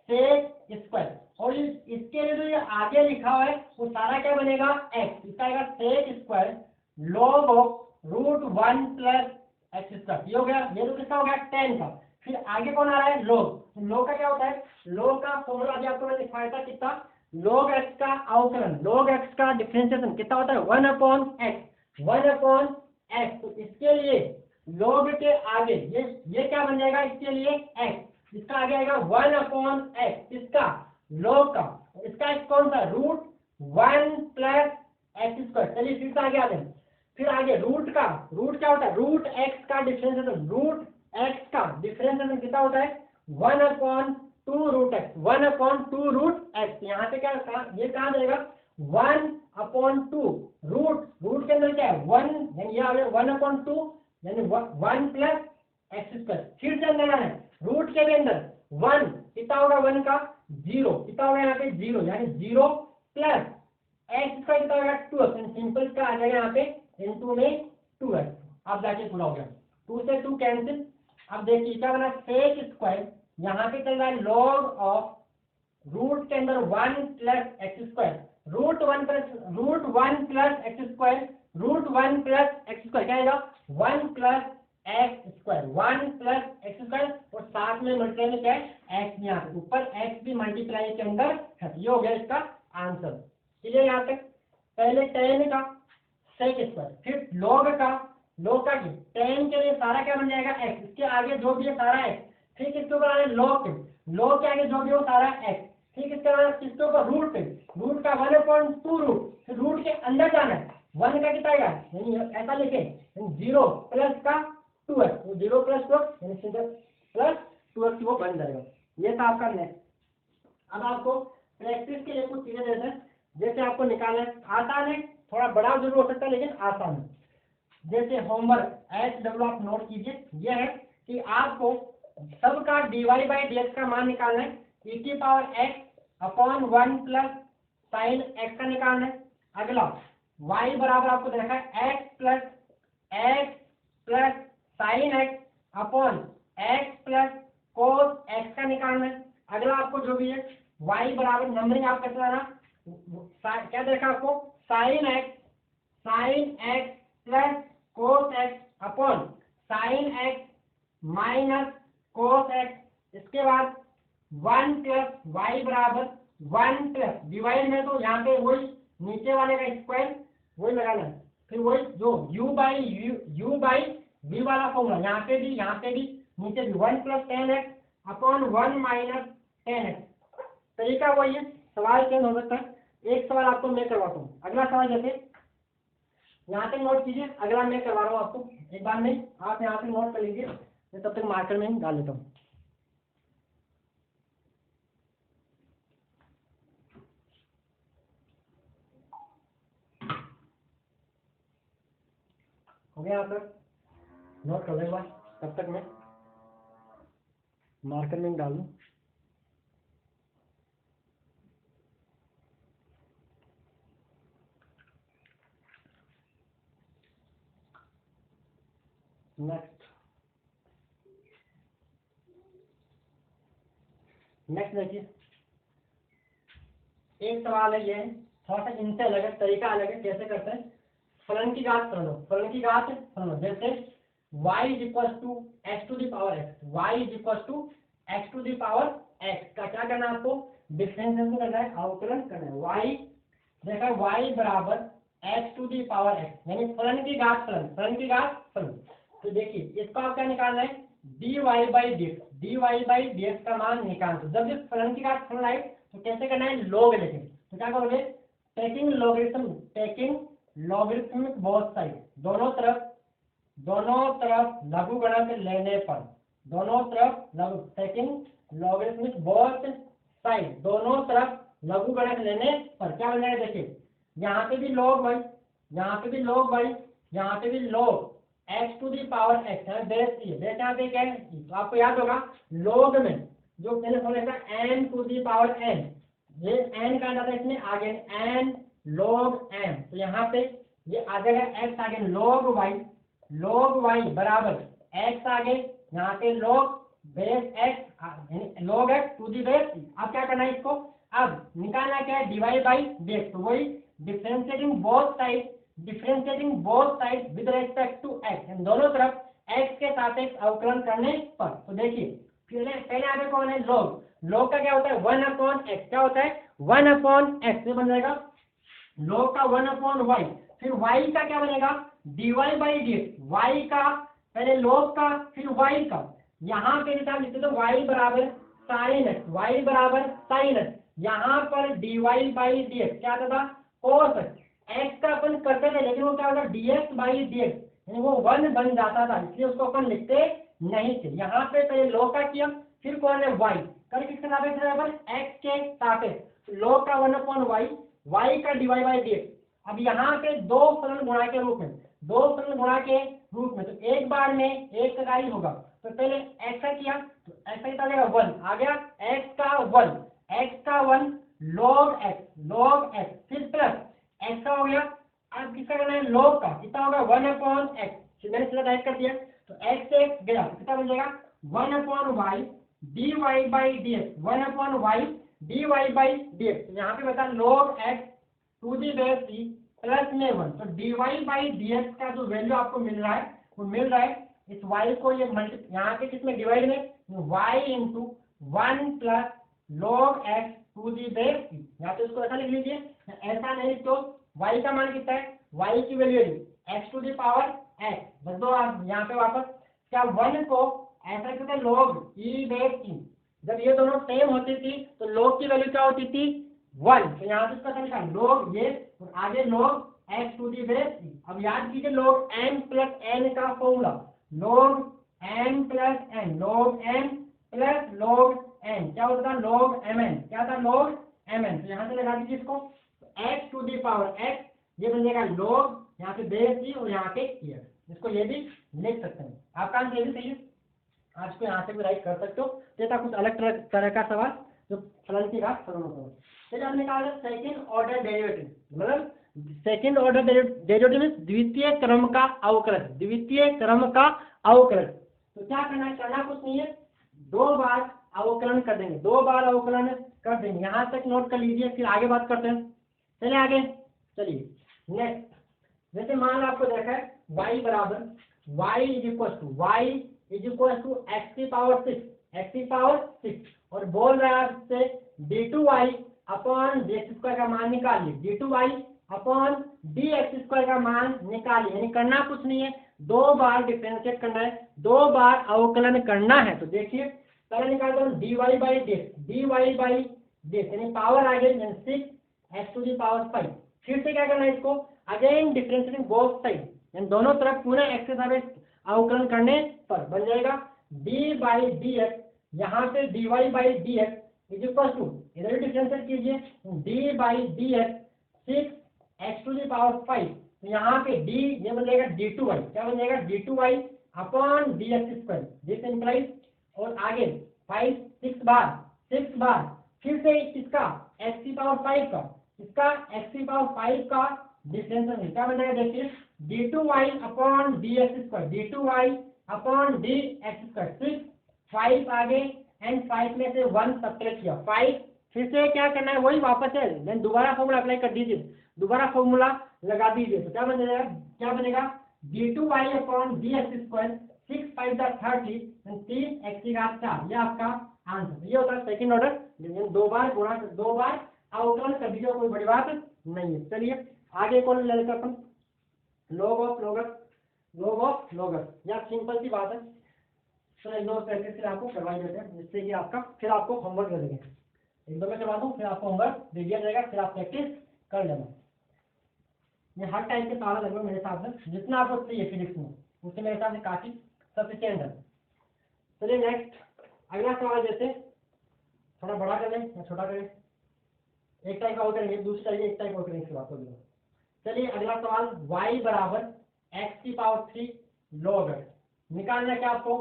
सेक स्क्वायर, और इसके लिए जो ये आगे लिखा हुआ है वो सारा क्या बनेगा एक्स, इसका आएगा sec square log of root 1 plus x square. ये हो गया, ये तो किसका हो गया 10 का। फिर आगे कौन आ रहा है लॉग, तो लॉग का क्या होता है, लॉग का फॉर्मूला अभी आपको मैंने दिखाया था कितना, लॉग एक्स का अवकलन, लॉग एक्स का डिफरेंशिएशन कितना होता है 1/x, 1/x। तो इसके लिए लॉग के आगे ये क्या बन जाएगा, इसके लिए x, इसका आगे आएगा 1/x, इसका लॉग का, इसका कौन सा रूट 1 प्लस एक्स स्क्वायर। चलिए फिर से आगे आते हैं, फिर आगे रूट का, रूट क्या होता है रूट एक्स का डिफरेंशिएशन, रूट एक्स का डिफरेंशिएशन कितना होता है 1/2 रूट एक्स, 1/2 रूट एक्स। यहाँ पे क्या ये कहाँ जाएगा 1/2 रूट, रूट के अंदर क्या है 1, यानी ये आ गया 1/2 यानी 1 प्लस एक्स स्क्वायर। फिर से अंदर है रूट के भी अंदर 1, कितना होगा 1 का 0, कितना होगा यहाँ पे 0, यानी 0 प्लस एक्स स्क्वायर कितना होगा 2x, सिंपल का आ जाएगा यहाँ पे इनटू में 2x। अब जाके पूरा हो गया, 2 से 2 कैंसिल। अब देखिए क्या बना सेक स्क्वायर, यहाँ पे चल रहा है लॉग ऑफ रूट के अंदर 1 plus x square, root 1 plus x square, root 1 plus x square क्या आएगा 1 plus x square, 1 plus x square, और साथ में मल्टीप्लाई में क्या है एक्स, यहाँ पे ऊपर एक्स भी मल्टीप्लाई के अंदर है। ये हो गया इसका आंसर। चलिए यहाँ तक पहले 10 का सेक स्क्वायर, फिर लॉग का 10 के लिए सारा क्या बन जाएगा x, इसके आगे जो भी है सारा x, फिर किसके ऊपर आ रहा है लॉग के आगे जो भी हो सारा x, ठीक इसके बाद किसके ऊपर रूट पे, रूट का 1/2 रूट, फिर रूट के अंदर जाना है, 1 का कितना आएगा यानी ऐसा लिखे 0 प्लस का 2x, 0 प्लस 2x यानी सीधा प्लस 2x वो बन जाएगा। ये था आपका नेक्स्ट। अब आपको प्रैक्टिस के लिए कुछ चीजें देते हैं, जैसे आपको निकालना है, आसान है, थोड़ा बड़ा जरूर हो सकता है लेकिन आसान है। जैसे होमवर्क HW आप नोट कीजिए, यह है कि आपको सबका dy/dx का मान निकालना है, e⁻x/1 प्लस साइन x का निकालना है। अगला y बराबर आपको देखा है x plus sign x plus cos x का निकालना है। अगला आपको जो भी है y बराबर नंबरिंग आप कैसे लाना, क्या देखा आपको sine x plus cos x upon sine x minus cos x। इसके बाद 1 प्लस y बराबर 1 प्लस डिवाइड में तो यहाँ पे वही नीचे वाले का स्क्वायर वही लगाना है, फिर वही जो u बाई v वाला फॉर्मूला यहाँ पे भी नीचे भी 1 plus 10x upon 1 minus 10x। तरीका वही है, सवाल चेंज हो सकता है। एक सवाल आपको मैं करवाता हूँ, अगला सवाल जैसे यहाँ पे नोट कीजिए, अगला मैं करवा रहा हूँ आपको, एक बार में आप यहाँ पे नोट कर लीजिए, मैं तब तक मार्कर में ही डाल लेता हूँ। हो गया यहाँ पर नोट कर देगा, तब तक मैं मार्कर में डाल दूँ। नेक्स्ट देखिए, एक सवाल है, ये थोड़ा सा इनसे अलग है, तरीका अलग है, कैसे करते हैं। फलन की घात फलन जैसे y is equal to x to the power x का क्या करना है आपको, डिफरेंशिएशन करना है, अवकलन करना है। y देखा y बराबर x to the power x यानी फलन की घात फलन। तो देखिए इसको आप क्या निकालना है, dy/dx का मान निकाल दो। जब इस फलन की घात फलन आए तो कैसे करना है, लोग लेके, तो क्या करोगे, टेकिंग लॉगरिथमिक बोथ साइड, दोनों तरफ लघुगणक लेने पर, टेकिंग लॉगरिथमिक बोथ साइड, दोनों तरफ लघुगणक लेने पर क्या बन जाएगा, देखिए यहाँ पे भी log y, यहाँ पे भी log x to the power x है, बेस यहाँ पे क्या है, तो आपको याद होगा log में जो पहले फॉर्मूला था n to the power n, ये n का अंदर इसमें आगे n log m, तो यहाँ पे ये आ जाएगा x आगे log y बराबर x आगे यहाँ पे log base x log x to the base. अब क्या करना है, इसको अब निकालना क्या है, dy/dx, तो वही differentiating both side with respect to x, दोनों तरफ x के सापेक्ष अवकलन करने पर। तो देखिए पहले आगे कौन है, log का क्या होता है 1/x, क्या होता है 1/x, ये बन जाएगा log का 1/y, फिर y का क्या बनेगा dy/dx, y का पहले log का फिर y का, यहाँ पे लिखते तो y बराबर sin x, यहाँ पर dy/dx क्या था cos x का अपन करते थे, लेकिन वो क्या होगा dx/dx यानी वो 1 बन जाता था, इसलिए उसको अपन लिखते नहीं थे। यहाँ पे पहले log का किया, फिर कौन है y, कर किसके सापेक्ष है अपन x के सापेक्ष, log का 1/y, y का dy/dx। अब यहाँ पे दो फलन गुणा के रूप में, तो एक बार में एक का ही होगा, तो पहले x का किया तो x का कितना देगा 1, आ गया x का 1 log x, फिर प्लस x का हो गया, अब किसका करना है log का, कितना होगा 1/x, मैंने सीधा डायरेक्ट कर दिया, तो x से x गया कितना बन जाएगा 1/y dy/dx, यहाँ पे बता log x to the base c plus में 1, तो dy/dx का जो वैल्यू आपको मिल रहा है इस y को ये यहाँ पे किसमें डिवाइड में y into 1 plus log x to the base c, यहाँ पे इसको ऐसा लिख लीजिए, ऐसा नहीं तो y का मान कितना है, y की value x to the power x, बस दो आप यहाँ पे वापस क्या 1 को ऐसा करते log e बेस c जब ये दोनों सेम होती थी तो log की वैल्यू क्या होती थी 1। तो यहाँ पे इसका लिखा log ये और आगे log x to the base e। अब याद कीजिए log m प्लस n का formula, log m plus n, log m plus log n क्या होता था log mn, क्या था log mn। तो यहाँ से लगा दीजिए इसको, x to the power x, ये बन जाएगा log यहाँ पे बेस e और यहाँ पे ईयर, इसको ये भी लिख सकते हैं। आपका आंसर ये भी सही है, आप इसको यहाँ से भी राइट कर सकते हो। ये था कुछ अलग तरह का सवाल जो फलन की बात फलन होता है। चलिए हमने कहा सेकंड ऑर्डर डेरिवेटिव, मतलब सेकंड ऑर्डर डेरिवेटिव मीन्स द्वितीय क्रम का अवकलन, द्वितीय क्रम का अवकलन। तो क्या करना है, करना कुछ नहीं है, 2 बार अवकलन कर देंगे, 2 बार अवकलन कर देंगे। यहाँ तक नोट कर लीजिए, फिर आगे बात करते हैं। चलिए आगे, चलिए नेक्स्ट। जैसे मान आपको देखा है y बराबर y is equal to x की पावर 6 और बोल रहा है आपसे d2y अपॉन dx² का मान निकालिए, d2y अपॉन dx² का मान निकालिए। यानी करना कुछ नहीं है, 2 बार डिफरेंशिएट करना है, 2 बार अवकलन करना है। तो देखिए पहले निकालता हूँ dy बाई dx यानी पावर आ गई 6 टू दी पावर 5। फिर से क्या करना है, इसको अगेन डिफरेंशिएटिंग बोथ साइड, यानी दोनों तरफ पूरे एक्स के साथ अवकलन करने पर बन जाएगा d बाई डी एक्स, यहाँ पे dy by d x is equal to, इधर भी डिफरेंशिएट कीजिए, d by d x 6 to the power 5। तो यहाँ पे d ये बन जाएगा d2y, क्या बन जाएगा d2y upon dx², this implies, और आगे 6 बार फिर से इसका x की पावर 5 का, इसका x की पावर 5 का डिफरेंशियल क्या बन जाएगा, देखिए d2y upon dx², d2y upon dx², 6 5 आगे एंड 5 में से 1 सब्ट्रैक्ट किया 5। फिर से क्या करना है, वही वापस है, देन दोबारा फॉर्मूला अप्लाई कर दीजिए, दोबारा फॉर्मूला लगा दीजिए। तो क्या बनेगा d2y अपॉन dx², 6 5 30 3x की घात 4, ये आपका आंसर। ये होता है सेकंड ऑर्डर, 2 बार गुणा, 2 बार अवकलन कर दीजिए, कोई बड़ी बात नहीं है। चलिए आगे कौन ले लेते अपन, log ऑफ लॉगस, या सिंपल सी बात है, तो एक दो प्रैक्टिस फिर आपको करवाई देते हैं, जिससे कि आपका फिर आपको होमवर्क दे देंगे, एक दो में करवा दूँ फिर आपको होमवर्क दे दिया जाएगा, फिर आप प्रैक्टिस कर लेना। ये हर टाइप के सवाल लगभग मेरे हिसाब से जितना आपको चाहिए फिजिक्स में, उससे मेरे हिसाब से काफी सफिशिएंट है। चलिए नेक्स्ट अगला सवाल, जैसे थोड़ा बड़ा कर लें या छोटा करें, एक टाइप का और करेंगे, दूसरी टाइप एक टाइप और करेंगे, इसके बाद तो चलिए अगला सवाल, y बराबर x की पावर 3 log x, निकालना क्या आपको,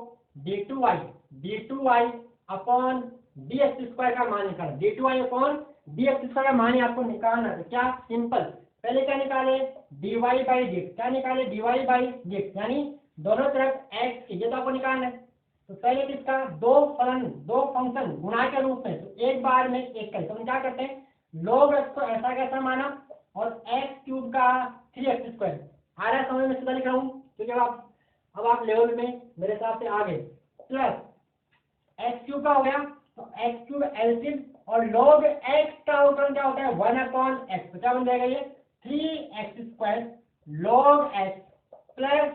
d2y अपॉन dx² का मान निकालना, d2y अपॉन dx² का मान आपको निकालना है। क्या सिंपल, पहले क्या निकाले dy बाई dx, क्या निकाले dy बाई dx, यानी दोनों तरफ x की, ये तो आपको निकालना है। तो पहले किसका, दो फंक्शन गुणा के रूप में, तो एक बार में एक करें, तो हम क्या करते हैं log x को ऐसा कैसा माना और x³ का 3x² आ रहा है समझ में, सीधा लिख रहा हूँ क्योंकि अब आप लेवल में मेरे हिसाब से आ गए, प्लस x³ का हो गया, तो x³ एलसीएम और log x का अवकलन क्या होता है 1/x, तो क्या बन जाएगा ये 3x² log x plus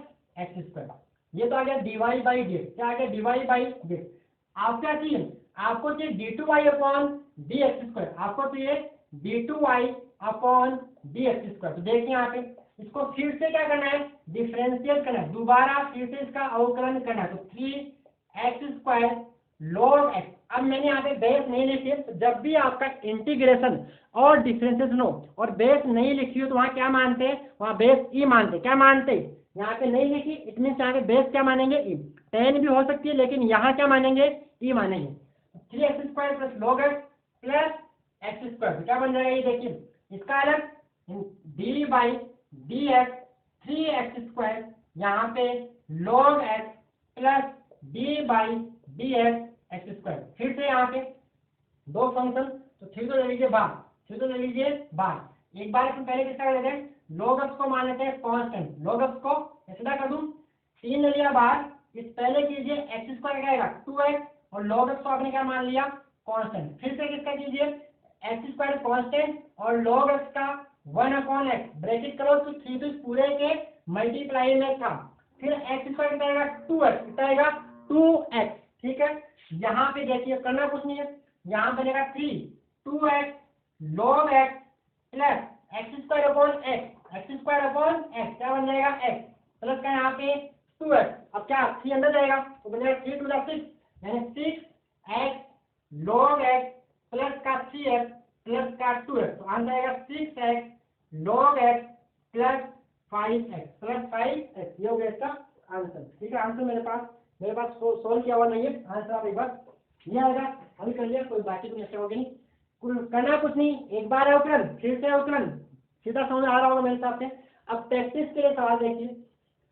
x², ये तो आ गया dy बाई dx, क्या आ गया dy बाई dx। आप क्या चाहिए, आपको चाहिए d2y अपॉन dx², आपको चाहिए d2y अपॉन dx²। तो देखिए यहाँ पे इसको फिर से क्या करना है, डिफरेंशिएट करना है, दोबारा फिर से इसका अवकलन करना है, तो 3x² log x। अब मैंने यहाँ पे बेस नहीं लिखी है, तो जब भी आपका इंटीग्रेशन और डिफरेंशिएशन हो और बेस नहीं लिखी हो तो वहाँ क्या मानते हैं, वहाँ बेस ई मानते, क्या मानते हैं, यहाँ पे नहीं लिखी इट मीन्स यहाँ पे बेस क्या मानेंगे ई, 10 भी हो सकती है लेकिन यहाँ क्या मानेंगे ई मानेंगे। 3x² plus log x plus x², क्या बन जाएगा ये देखिए, इसका अलग d by d x 3x², यहाँ पे log x plus d by d x x²। फिर से यहाँ पे दो फंक्शन, तो 3 तो ले लीजिए बाहर, एक बार अपन पहले किसका लेते हैं, log x को मान लेते हैं कांस्टेंट, log x को ऐसा कर दूं, 3 ले लिया बाहर, इस पहले कीजिए x² क्या आएगा 2x और log x को आपने क्या मान लिया कांस्टेंट, फिर से किसका कीजिए x² कांस्टेंट और log x का 1/x, ब्रैकेट करो तो 3 तो इस पूरे के मल्टीप्लाई में था, फिर x² कितना आएगा 2x, कितना आएगा 2x, ठीक है। यहाँ पे देखिए करना कुछ नहीं है, यहाँ बनेगा 2x log x plus x² क्या बन जाएगा x प्लस का यहाँ पे 2x, अब क्या 3 अंदर जाएगा तो बनेगा 3 2 6 यानी 6x log x प्लस का 3x प्लस का 2x, तो आंसर आएगा 6x log x plus 5x, ये हो गया इसका आंसर। ठीक है, आंसर मेरे पास सोल्व किया हुआ नहीं है, आंसर आप एक बार ये आएगा, अभी कर लिया, कोई बाकी तो ऐसा होगी नहीं, करना कुछ नहीं, एक बार है अवकलन, फिर से अवकलन, सीधा समझ आ रहा होगा मेरे हिसाब से। अब प्रैक्टिस के लिए सवाल देखिए,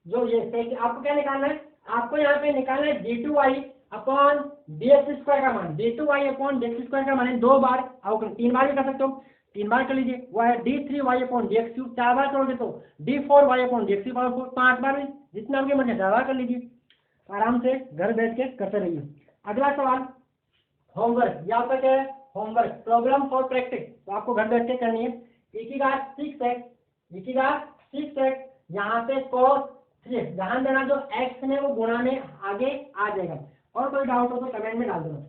जो ये आपको क्या निकालना है, आपको यहाँ पे निकालना है d2y अपॉन dx² का मान, d2y अपॉन dx² का मान 2 बार अवकलन, 3 बार भी कर सकते हो, 3 बार कर लीजिए, वो है d3y अपॉन dx3, 4 बार करोगे तो d4y अपॉन dx3 पावर 4, 5 बार में जितना आपके मन है 4 बार कर लीजिए, आराम से घर बैठ के करते रहिए। अगला सवाल होमवर्क, ये आपका क्या है होमवर्क, प्रॉब्लम फॉर प्रैक्टिस, तो आपको घर बैठ के करनी है। e की घात 6x, यहाँ पे cos 3x, ध्यान देना जो x में वो गुणा में आगे आ जाएगा, और कोई डाउट हो तो कमेंट में डाल देना।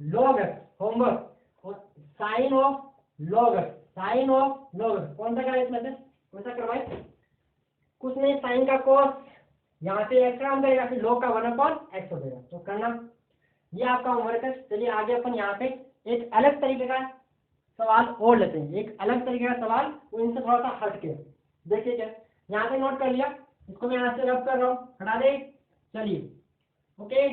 log x होमवर्क, और साइन ऑफ log x, कौन सा कराए इसमें से, कौन सा करवाए, कुछ नहीं, साइन का cos यहाँ पे x काम करेगा, फिर log का 1/x हो जाएगा, तो करना, ये आपका होमवर्क है। चलिए आगे अपन यहाँ पे एक अलग तरीके का सवाल और लेते हैं, एक अलग तरीके का सवाल, वो इनसे थोड़ा सा हट के देखिए क्या, यहाँ पे नोट कर लिया, इसको मैं यहाँ से रब कर रहा हूँ, हटा दे, चलिए ओके।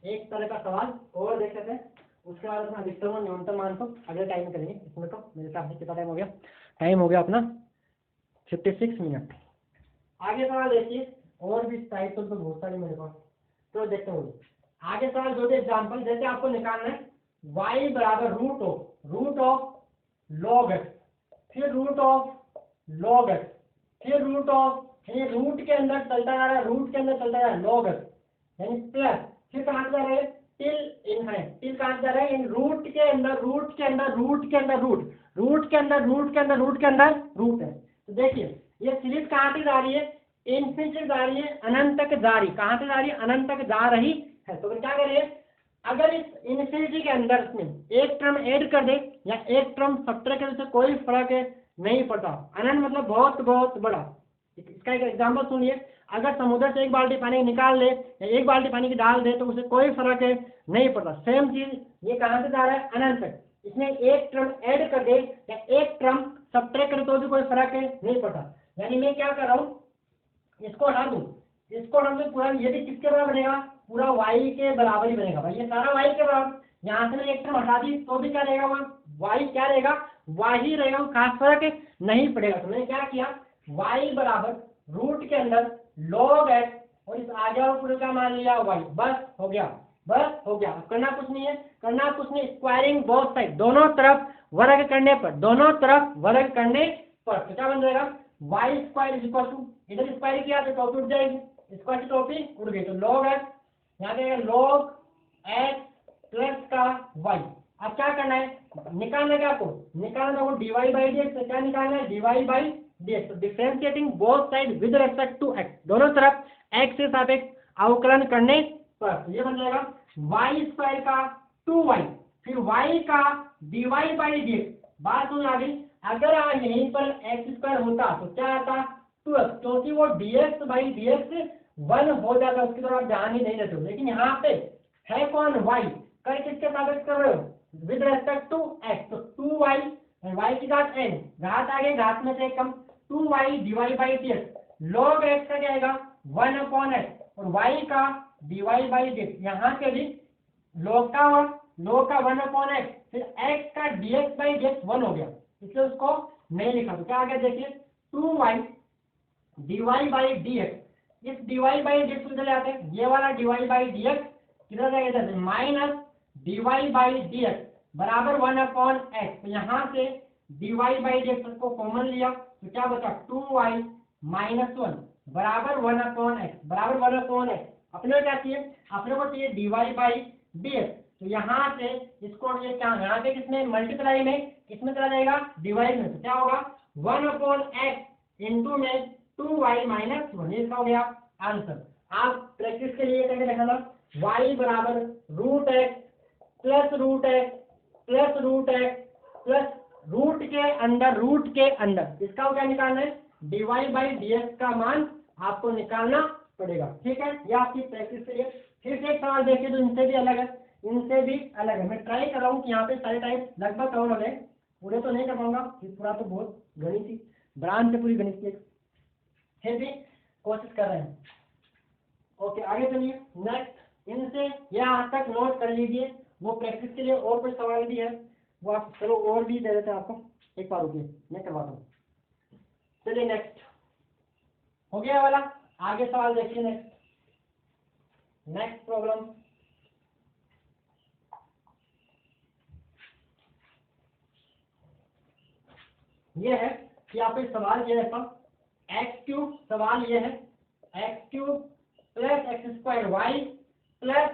एक तरह का सवाल और देख लेते हैं, उसके बाद अपना अधिकतम और न्यूनतम मान तो अगले टाइम में करेंगे, इसमें तो मेरे हिसाब से कितना टाइम हो गया अपना 56 मिनट। आगे सवाल देखिए, और भी टाइप तो बहुत सारे मेरे पास, तो देखते हैं आगे सवाल जो भी एग्जाम्पल, जैसे आपको निकालना है y बराबर रूट ऑफ log x, फिर रूट ऑफ log x, फिर रूट ऑफ, ये रूट के अंदर चलता जा रहा है, log x, यानी प्लस, फिर कहाँ जा रहा है टिल इनफाइनाइट, टिल कहाँ जा रहा है रूट के अंदर रूट है। तो देखिए ये सीरीज कहाँ से जा रही है, इनफिनिटी जा रही है, अनंत तक जा रही, कहाँ से जा रही है, अनंत तक जा रही है। तो क्या करिए, अगर इस इनफिनिटी के अंदर इसमें एक टर्म ऐड कर दे या एक टर्म सब्ट्रैक्ट कर दे, कोई फर्क नहीं पड़ता, अनंत मतलब बहुत बहुत बड़ा। इसका एक एग्जाम्पल सुनिए, अगर समुद्र से एक बाल्टी पानी निकाल ले या एक बाल्टी पानी की डाल दे तो उसे कोई फर्क नहीं पड़ता। सेम चीज ये कहाँ से जा रहा है, अनंत तक, इसमें एक टर्म ऐड कर दे या एक टर्म सब्ट्रैक्ट कर तो भी कोई फर्क नहीं पड़ता। यानी मैं क्या कर रहा हूँ, इसको हटा दूं, पूरा, यदि किसके बराबर बनेगा, पूरा y के बराबर ही बनेगा भाई, ये सारा y के बराबर, यहाँ से मैंने एक टर्म हटा दी तो भी क्या रहेगा, वहाँ y क्या रहेगा, y ही रहेगा, खास फर्क नहीं पड़ेगा। तो मैंने क्या किया, y बराबर रूट के अंदर log x, और इस आगे और पूरे का मान लिया y, बस हो गया। अब करना कुछ नहीं है, स्क्वायरिंग बोथ साइड, दोनों तरफ वर्ग करने पर तो क्या बन जाएगा, y² इधर स्क्वायर किया तो टॉपी उठ जाएगी, स्क्वायर की टॉपी उड़ गई, तो log x, यहाँ पे log x प्लस का y। अब क्या करना है, निकालना क्या आपको, वो dy/dx, क्या निकालना है, dy/dx, तो differentiating both side with respect to x, दोनों तरफ x के सापेक्ष अवकलन करने पर, तो ये बन जाएगा y² का 2y, फिर y का dy/dx। बात सुन आ गई, अगर यहीं पर x² होता तो क्या आता 2x, क्योंकि वो dx/dx 1 हो जाता, उसकी तरफ ध्यान ही नहीं देते हो, लेकिन यहाँ पे है कौन, y, कर किसके सापेक्ष कर रहे हो, विद रेस्पेक्ट टू x, तो 2y, y की घात n, घात आगे घात में से कम, 2y dy/dx, log x का क्या आएगा 1/x, और y का dy/dx, यहाँ से भी log का 1/x, फिर x का dx/dx 1 हो गया, इसलिए उसको नहीं लिखा, तो क्या आ गया देखिए 2y dy/dx, इस dy/dx को चले आते हैं, ये वाला dy/dx किधर जाएगा, इधर माइनस dy/dx बराबर 1/x, तो यहाँ से dy/dx को कॉमन लिया तो क्या बचा 2y - 1 बराबर 1/x, अपने को क्या चाहिए, अपने को चाहिए dy/dx, तो यहाँ से इसको ये क्या यहाँ पे किसमें मल्टीप्लाई में किसमें चला जाएगा डिवाइड में, तो क्या होगा 1/x इंटू में 2y माइनस 1, ये इसका हो गया आंसर। आप प्रैक्टिस के लिए करके देखना y बराबर √x plus √x plus √x plus root के अंदर इसका क्या निकालना है dy/dx का मान आपको निकालना पड़ेगा। ठीक है, ये आपकी प्रैक्टिस के लिए। फिर से एक सवाल देखिए जो इनसे भी अलग है, मैं ट्राई कर रहा हूँ कि यहाँ पे सारे टाइप लगभग कवर हो गए, पूरे तो नहीं कर पाऊंगा, पूरा तो बहुत गणित ब्रांच से पूरी गणित की, फिर भी कोशिश कर रहे हैं। ओके, आगे चलिए नेक्स्ट। इनसे यहाँ तक नोट कर लीजिए, वो प्रैक्टिस के लिए और कुछ सवाल भी है वो आप चलो और भी दे देते हैं आपको, एक बार रुकिए मैं करवाता हूँ। चलिए नेक्स्ट हो गया वाला, आगे सवाल देखिए नेक्स्ट प्रॉब्लम। ये है कि आप एक सवाल ये है x³ सवाल ये है x³ plus x² plus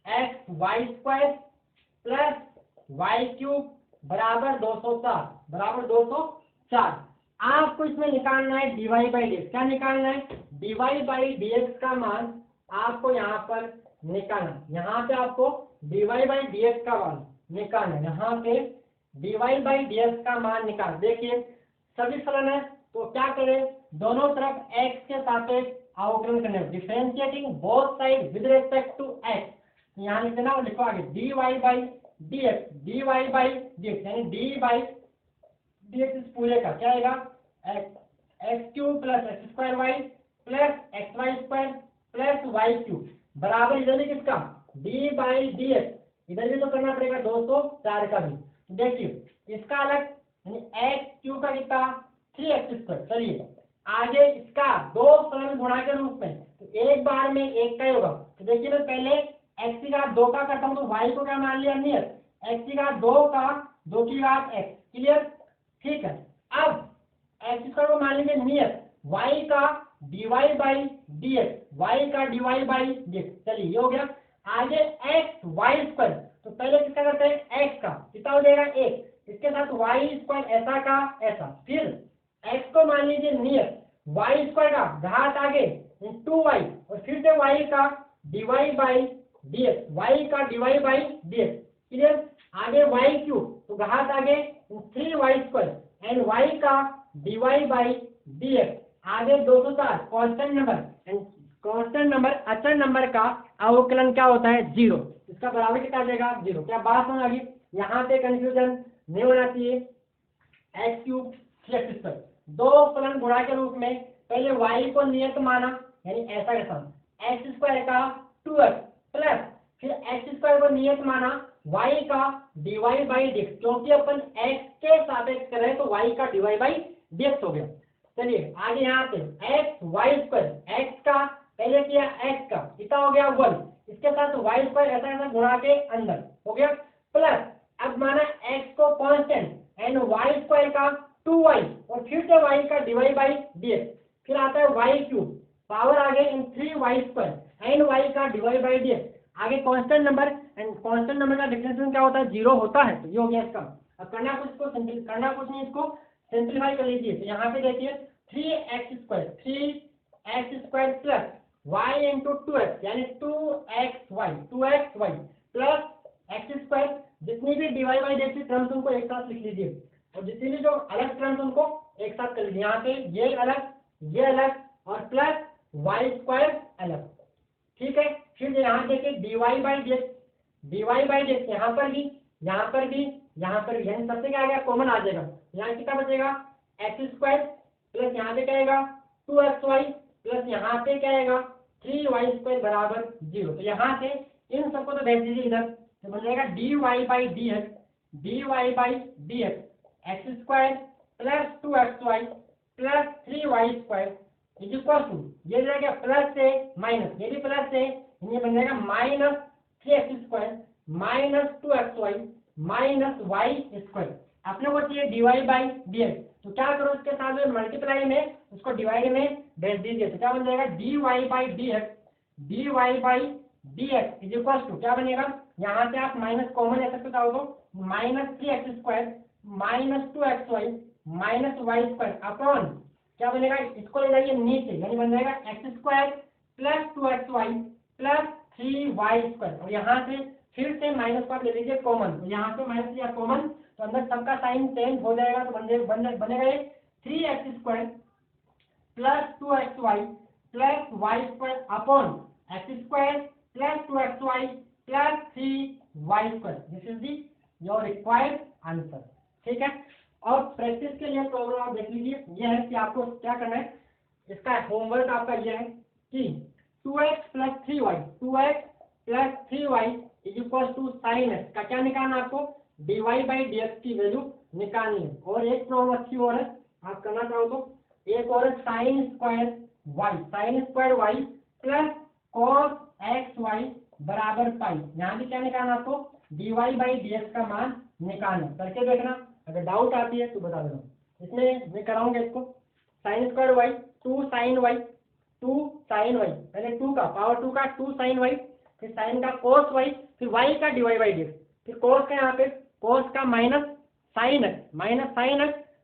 xy² plus y³ बराबर 204 आपको इसमें निकालना है dy/dx। क्या निकालना है dy/dx का मान आपको यहाँ पर निकालना, यहाँ पे आपको dy/dx का मान निकालना है, यहाँ पे dy/dx का मान निकाल। देखिए सभी फलन है तो क्या करें दोनों तरफ x के सापेक्ष अवकलन करने, differentiating both side with respect to x। यहाँ लिख देना और लिखो आगे dy/dx यानी dy/dx इस पूरे का क्या आएगा x³ plus x² plus xy² plus y³ बराबर इधर भी किसका dy/dx, इधर भी तो करना पड़ेगा 204 का भी। देखिए इसका अलग यानी x³ का कितना 3x²। चलिए आगे इसका दो फलन गुणा के रूप में, तो एक बार में एक का ही होगा। तो देखिए मैं पहले x की घात 2 का करता हूँ तो y को क्या मान लिया नियत, x की घात 2 का 2 की घात x, क्लियर। ठीक है, अब x² को मान लीजिए नियत y का dy/dx, y का dy/dx। चलिए ये हो गया। आगे xy², तो पहले किसका करते हैं x का, कितना हो जाएगा 1, इसके साथ y² ऐसा का ऐसा, फिर x को मान लीजिए नियत y² का घात आगे 2y और फिर से y का dy/dx, y का dy/dx, क्लियर। आगे y³ तो घात आगे 3y² एंड y का dy/dx, आगे 204 कांस्टेंट नंबर अचर नंबर का अवकलन क्या होता है 0, इसका बराबर कितना आ जाएगा 0। क्या बात समझ आ गई, यहाँ पे कंफ्यूजन नहीं होना चाहिए। x³ 3x², दो फलन गुणा के रूप में पहले y को नियत माना यानी ऐसा के साथ x² का 2x प्लस फिर x² को नियत माना y का dy/dx, क्योंकि अपन x के सापेक्ष कर रहे हैं तो y का dy/dx हो गया। चलिए आगे यहाँ पे xy², x का पहले किया x का कितना हो गया 1, इसके साथ y² ऐसा ऐसा गुणा के अंदर हो गया, प्लस अब माना x को कांस्टेंट एंड y² का 2y और फिर से y का dy/dx, फिर आता है y³ पावर आगे 3y² एंड y का dy/dx, आगे constant number and constant number का डिफरेंशिएशन क्या होता है 0 होता है, तो ये हो गया इसका। अब करना कुछ नहीं, इसको सिंपलीफाई कर लीजिए। तो यहाँ पे देखिए 3x² plus y into 2x यानी 2xy प्लस x², जितनी भी dy/dx की टर्म्स उनको एक साथ लिख लीजिए और जितनी भी जो अलग टर्म्स उनको एक साथ कर लीजिए। यहाँ पे ये अलग और प्लस y² अलग, ठीक है। फिर यहाँ देखिए dy/dx यहाँ पर भी यानी सबसे क्या आ गया कॉमन आ जाएगा, यहाँ कितना बचेगा x² प्लस यहाँ पे क्या आएगा 2xy प्लस यहाँ पे क्या आएगा 3y² बराबर 0। तो यहाँ से इन सबको तो भेज दीजिए इधर, तो बन जाएगा dy/dx x² plus 2xy plus 3y² is equal to, ये जाएगा प्लस से माइनस, ये भी प्लस से, ये बन जाएगा minus 3x² minus 2xy minus y²। अपने को चाहिए dy/dx, तो क्या करो इसके साथ में मल्टीप्लाई में उसको डिवाइड में भेज दीजिए, तो क्या बन जाएगा dy/dx d x is equal to क्या बनेगा, यहाँ से आप माइनस कॉमन ले सकते हो तो -3x² -2xy -y² अपॉन क्या बनेगा, इसको ले जाइए नीचे, यानी बन जाएगा x² + 2xy + 3y²। और यहाँ से फिर से माइनस को आप ले लीजिए कॉमन, तो यहाँ से माइनस लिया कॉमन तो अंदर सबका साइन चेंज हो जाएगा, तो बनेगा ये 3x² + 2xy + y² upon x² + 2xy + 3y²। This is the your required answer. ठीक है, और प्रैक्टिस के लिए प्रॉब्लम आप देख लीजिए, ये है कि आपको क्या करना है, इसका होमवर्क आपका ये है कि 2x + 3y 2x + 3y = sin x का क्या निकालना है आपको, dy/dx की वैल्यू निकालनी है। और एक प्रॉब्लम अच्छी और है, आप करना चाहो तो एक और sin square y + cos xy = पाई। यहाँ भी क्या निकालना आपको, dy/dx का मान निकालना, करके देखना, अगर डाउट आती है तो बता देना। इसमें मैं कराऊंगा इसको, sin square y 2 sin y पहले 2 का पावर 2 का 2 sin y, फिर sin का cos y, फिर y का dy/dx, फिर cos का यहाँ पे cos का माइनस sin x,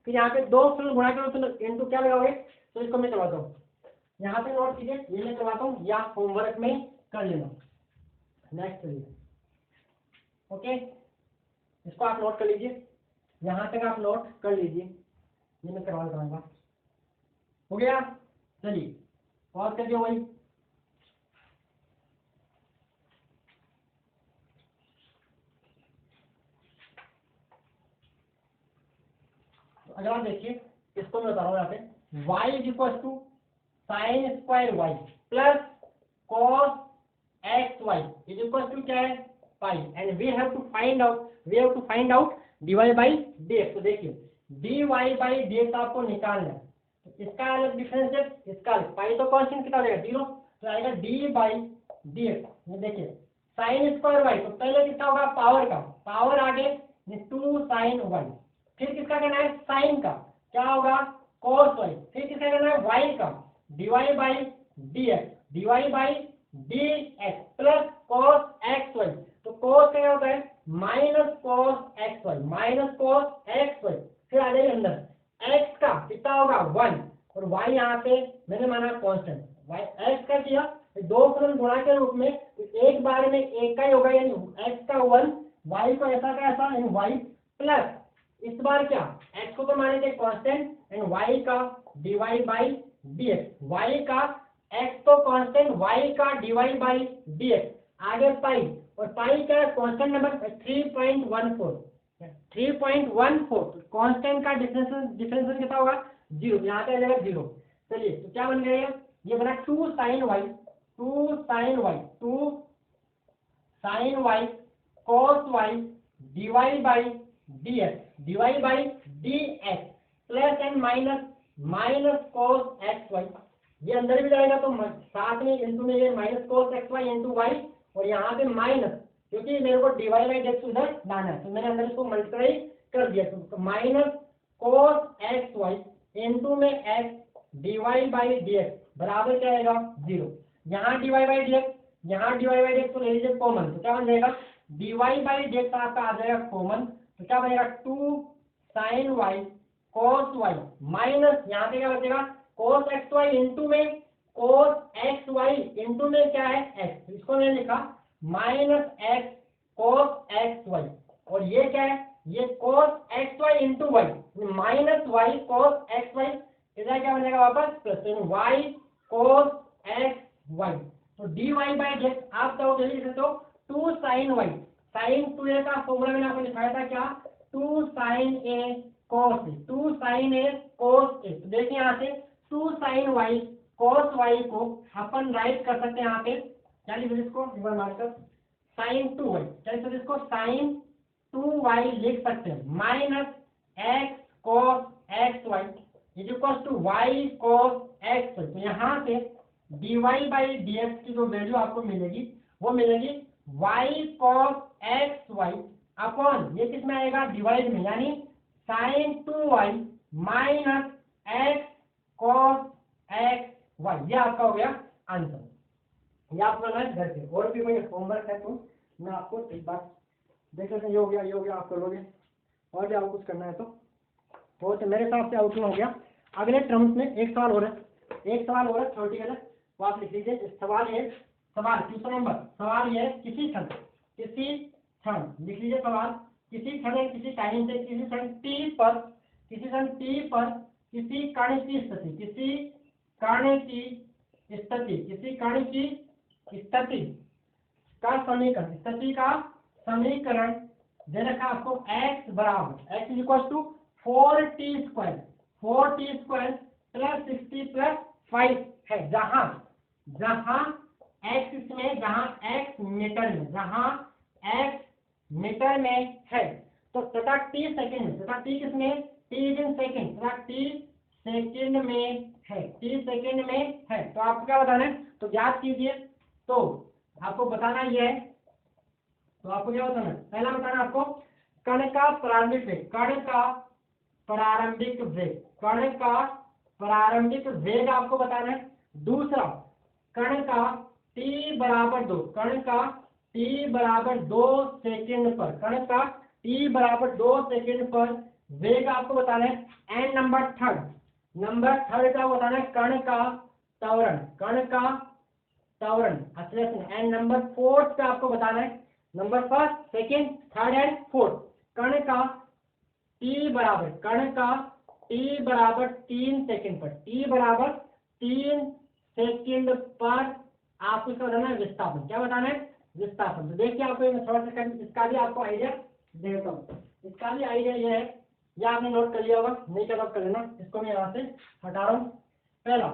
फिर यहाँ पे 2 से गुणा करो तो इनटू क्या लगाओगे, तो इसको मैं करवाता हूँ, यहाँ पे नोट कीजिए, ये मैं करवाता हूँ या होमवर्क में कर लेना नेक्स्ट चलिए। ओके, इसको आप नोट कर लीजिए, यहाँ तक आप नोट कर लीजिए, ये मैं करवा कराऊंगा। हो गया, चलिए और कर दिया वही। अगर आप देखिए, इसको मैं बता रहा हूँ यहाँ पे y = sin square y + cos xy = क्या है, pi, and we have to find out dy/dx। तो देखिए dy/dx आपको निकालना है, तो इसका अलग डिफरेंशियल, इसका अलग, पाई तो कांस्टेंट कितना रहेगा 0, तो आएगा d/dx। ये देखिए sin स्क्वायर y, तो पहले कितना होगा पावर आगे 2 sin y, फिर किसका करना है साइन का, क्या होगा cos y, फिर किसका करना है y का dy/dx प्लस cos xy, तो cos क्या होता है -cos xy, फिर आ जाइए अंदर x का कितना होगा 1, और y यहाँ पे मैंने माना कांस्टेंट, y x का किया दो फलन गुणा के रूप में, तो एक बार में एक का ही होगा, यानी x का 1, y को ऐसा का ऐसा, यानी y प्लस इस बार क्या x को तो माने थे कांस्टेंट, एंड y का dy/dx, y का x तो कांस्टेंट, y का dy/dx, आगे पाई, और पाई का कांस्टेंट नंबर 3.14 कांस्टेंट का डिफरेंशियल कितना होगा 0, यहाँ पे आ जाएगा 0। चलिए तो क्या बन गया, ये बना 2 sin y cos y dy/dx plus and minus cos xy, ये अंदर भी जाएगा तो साथ में इंटू में ये -cos xy इंटू y, और यहाँ पे माइनस, क्योंकि मेरे को dy/dx उधर लाना है तो मैंने अंदर इसको मल्टीप्लाई कर दिया, तो -cos xy इंटू में x dy/dx बराबर क्या आएगा 0। यहाँ dy/dx तो ले लीजिए कॉमन, तो क्या बन जाएगा dy/dx आपका आ जाएगा कॉमन, तो क्या बनेगा 2 sin y cos y minus यहाँ पे क्या बचेगा cos xy इंटू में cos xy इंटू में क्या है x, इसको मैंने लिखा -x cos xy, और ये क्या है, ये cos xy into y -y cos xy, इधर क्या बनेगा वापस प्लस y cos xy, तो dy/dx आप चाहो तो लिख सकते हो 2 sin y, sin 2a का फॉर्मूला मैंने आपको दिखाया था क्या, 2 sin a cos a, तो देखिए यहाँ से 2 sin y cos y को अपन राइट कर सकते हैं, यहाँ पे क्या लिख सकते इसको एक बार मारकर sin 2y, क्या लिख सकते इसको sin 2y लिख सकते हैं -x cos xy y cos xy, तो यहाँ से dy/dx की जो वैल्यू आपको मिलेगी वो मिलेगी y cos xy अपॉन ये किस में आएगा डिवाइड में, यानी sin 2y x cos xy, ये आपका हो गया आंसर। ये आप करना है घर पे। और भी कोई होमवर्क है तो मैं आपको एक बार देख लेते हैं। ये हो गया आप कर लोगे। और भी आपको कुछ करना है तो तो मेरे हिसाब से आउटलाइन हो गया। अगले टर्म्स में एक सवाल हो रहा है, एक सवाल हो रहा है थ्योरेटिकल, वो आप लिख लीजिए। सवाल है, सवाल क्वेश्चन नंबर, सवाल ये है किसी क्षण लिख लीजिए सवाल, किसी क्षण या किसी टाइम से किसी क्षण टी पर किसी कण की स्थिति, किसी कण की स्थिति का समीकरण, स्थिति का समीकरण दे रखा आपको x बराबर x equal to 4t square plus 60 plus 5 है, जहां x इसमें, जहां x मीटर में है, तो तथा t सेकंड में, तथा t किसमें, t इन सेकंड, तथा t सेकंड में है, तो आपको क्या बताना है, तो ज्ञात कीजिए। तो आपको बताना ये है, तो आपको क्या बताना है, पहला बताना आपको कण का प्रारंभिक वेग आपको बताना है। दूसरा, कण का t बराबर 2 सेकंड पर, वेग आपको बताना है। एंड नंबर थर्ड क्या बताना है, कण का त्वरण एक्सेलरेशन। एंड नंबर फोर्थ पे आपको बताना है, number first, second, third and fourth, कण का t बराबर 3 सेकंड पर, आपको इसका बताना है विस्थापन। क्या बताना है, विस्थापन। तो देखिए आपको थोड़ा सा इसका भी आपको आइडिया देता हूँ। इसका भी आइडिया ये है, या आपने नोट कर लिया होगा, नहीं कर कर लेना, इसको मैं यहाँ से हटा रहा हूँ। पहला,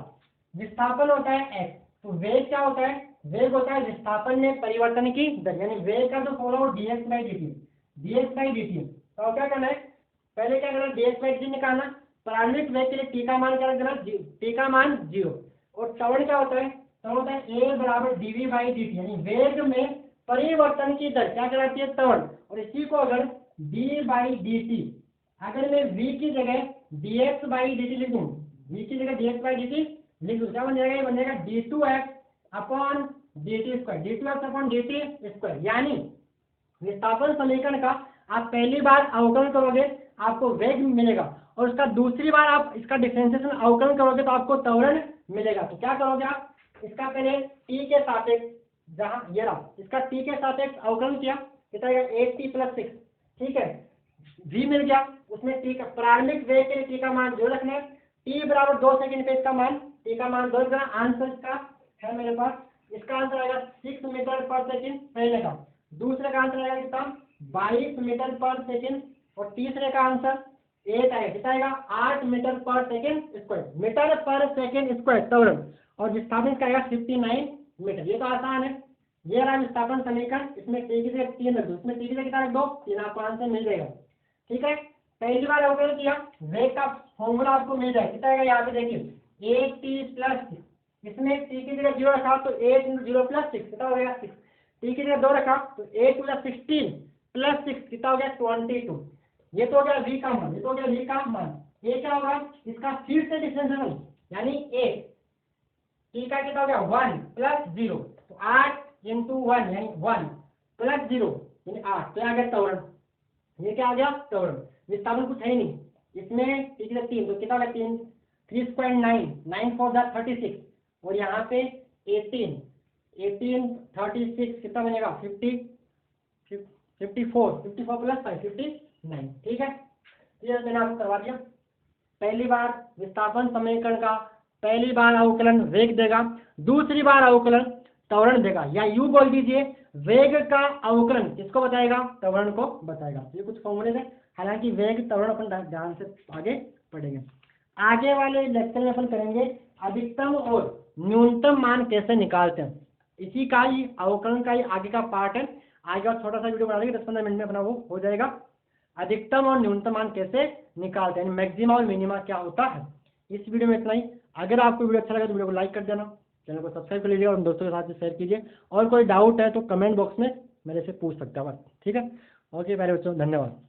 विस्थापन होता है x, तो वेग क्या होता है, वेग होता है विस्थापन में परिवर्तन की दर, यानी वेग का जो फॉलो dx बाई dt। तो क्या करना है, पहले क्या करना है, dx बाई dt निकालना। प्रारंभिक वेग के लिए t का मान क्या रखना, t का मान 0। और त्वरण क्या होता है, त्वरण होता है a बराबर dv बाई dt, यानी वेग में परिवर्तन की दर क्या कहलाती है, त्वरण। और इसी को अगर d बाई dt, अगर मैं v की जगह dx बाई dt लिख दूं, v की जगह dx बाई dt लिख दूं, क्या बन जाएगा, ये बन जाएगा d2x upon dt square, d2x upon dt square. यानी विस्थापन समीकरण का आप पहली बार अवकलन करोगे आपको वेग मिलेगा, और उसका दूसरी बार आप इसका डिफरेंशिएशन अवकलन करोगे तो आपको त्वरण मिलेगा। तो क्या करोगे आप, इसका पहले t के सापेक्ष, जहां ये रहा, इसका t के सापेक्ष अवकलन किया, कितना आएगा 8t प्लस 6, ठीक है। v मिल गया, उसमें t का प्रारंभिक वेग के लिए t का मान 0 रखना है। t बराबर 2 सेकंड पे इसका मान, t का मान 2 रखना। आंसर इसका है मेरे पास, इसका आंसर आएगा 6 मीटर पर सेकंड पहले का। दूसरे का आंसर आएगा कितना, 22 मीटर पर सेकंड। और तीसरे का आंसर 8 आएगा, कितना आएगा 8 मीटर पर सेकंड स्क्वायर, मीटर पर सेकंड स्क्वायर त्वरण। और विस्थापन का आएगा 59 मीटर। ये तो आसान है। ये रहा विस्थापन समीकरण, इसमें t की जगह 3 रख दो, इसमें t की जगह कितना रख दो, 3, आपको आंसर मिल जाएगा, ठीक है। पहली बार अवकलन किया, वेग का फॉर्मूला आपको मिल जाएगा, कितना आएगा, यहाँ पे देखिए 8t प्लस 6, इसमें t की जगह 0 रखा तो 8 × 0 प्लस 6, कितना हो गया 6। t की जगह 2 रखा तो 8 × 16 प्लस 6, कितना हो गया 22। ये तो हो गया v का मान, ये तो हो गया v का मान। ये क्या होगा, इसका फिर से डिफरेंशियल, यानी 8 t का कितना हो गया 1 प्लस 0, तो 8 × 1 यानी 1 प्लस 0 यानी 8, तो आ गया त्वरण। ये क्या आ गया, त्वरण। विस्थापन कुछ है ही नहीं, इसमें t की जगह 3, तो कितना होगा 3, 3 स्क्वायर 9, 9 4 36, और यहाँ पे 18 36, कितना बनेगा 54 प्लस 5 59, ठीक है। ये मैंने आपको करवा दिया। पहली बार विस्थापन समीकरण का पहली बार अवकलन वेग देगा, दूसरी बार अवकलन त्वरण देगा, या यूं बोल दीजिए वेग का अवकलन किसको बताएगा, त्वरण को बताएगा। ये कुछ फॉर्मूले थे, हालांकि वेग त्वरण अपन ध्यान से आगे पढ़ेंगे। आगे वाले लेक्चर में अपन करेंगे अधिकतम और न्यूनतम मान कैसे निकालते हैं। इसी का ही अवकलन का ही आगे का पार्ट है। आगे और छोटा सा वीडियो बना देंगे, 10-15 मिनट में अपना वो हो जाएगा। अधिकतम और न्यूनतम मान कैसे निकालते हैं, मैक्सिमा और मिनिमा क्या होता है। इस वीडियो में इतना ही। अगर आपको वीडियो अच्छा लगा तो वीडियो को लाइक कर देना, चैनल को सब्सक्राइब कर लीजिए और दोस्तों के साथ शेयर कीजिए। और कोई डाउट है तो कमेंट बॉक्स में मेरे से पूछ सकते हैं, ठीक है। ओके प्यारे बच्चों, धन्यवाद।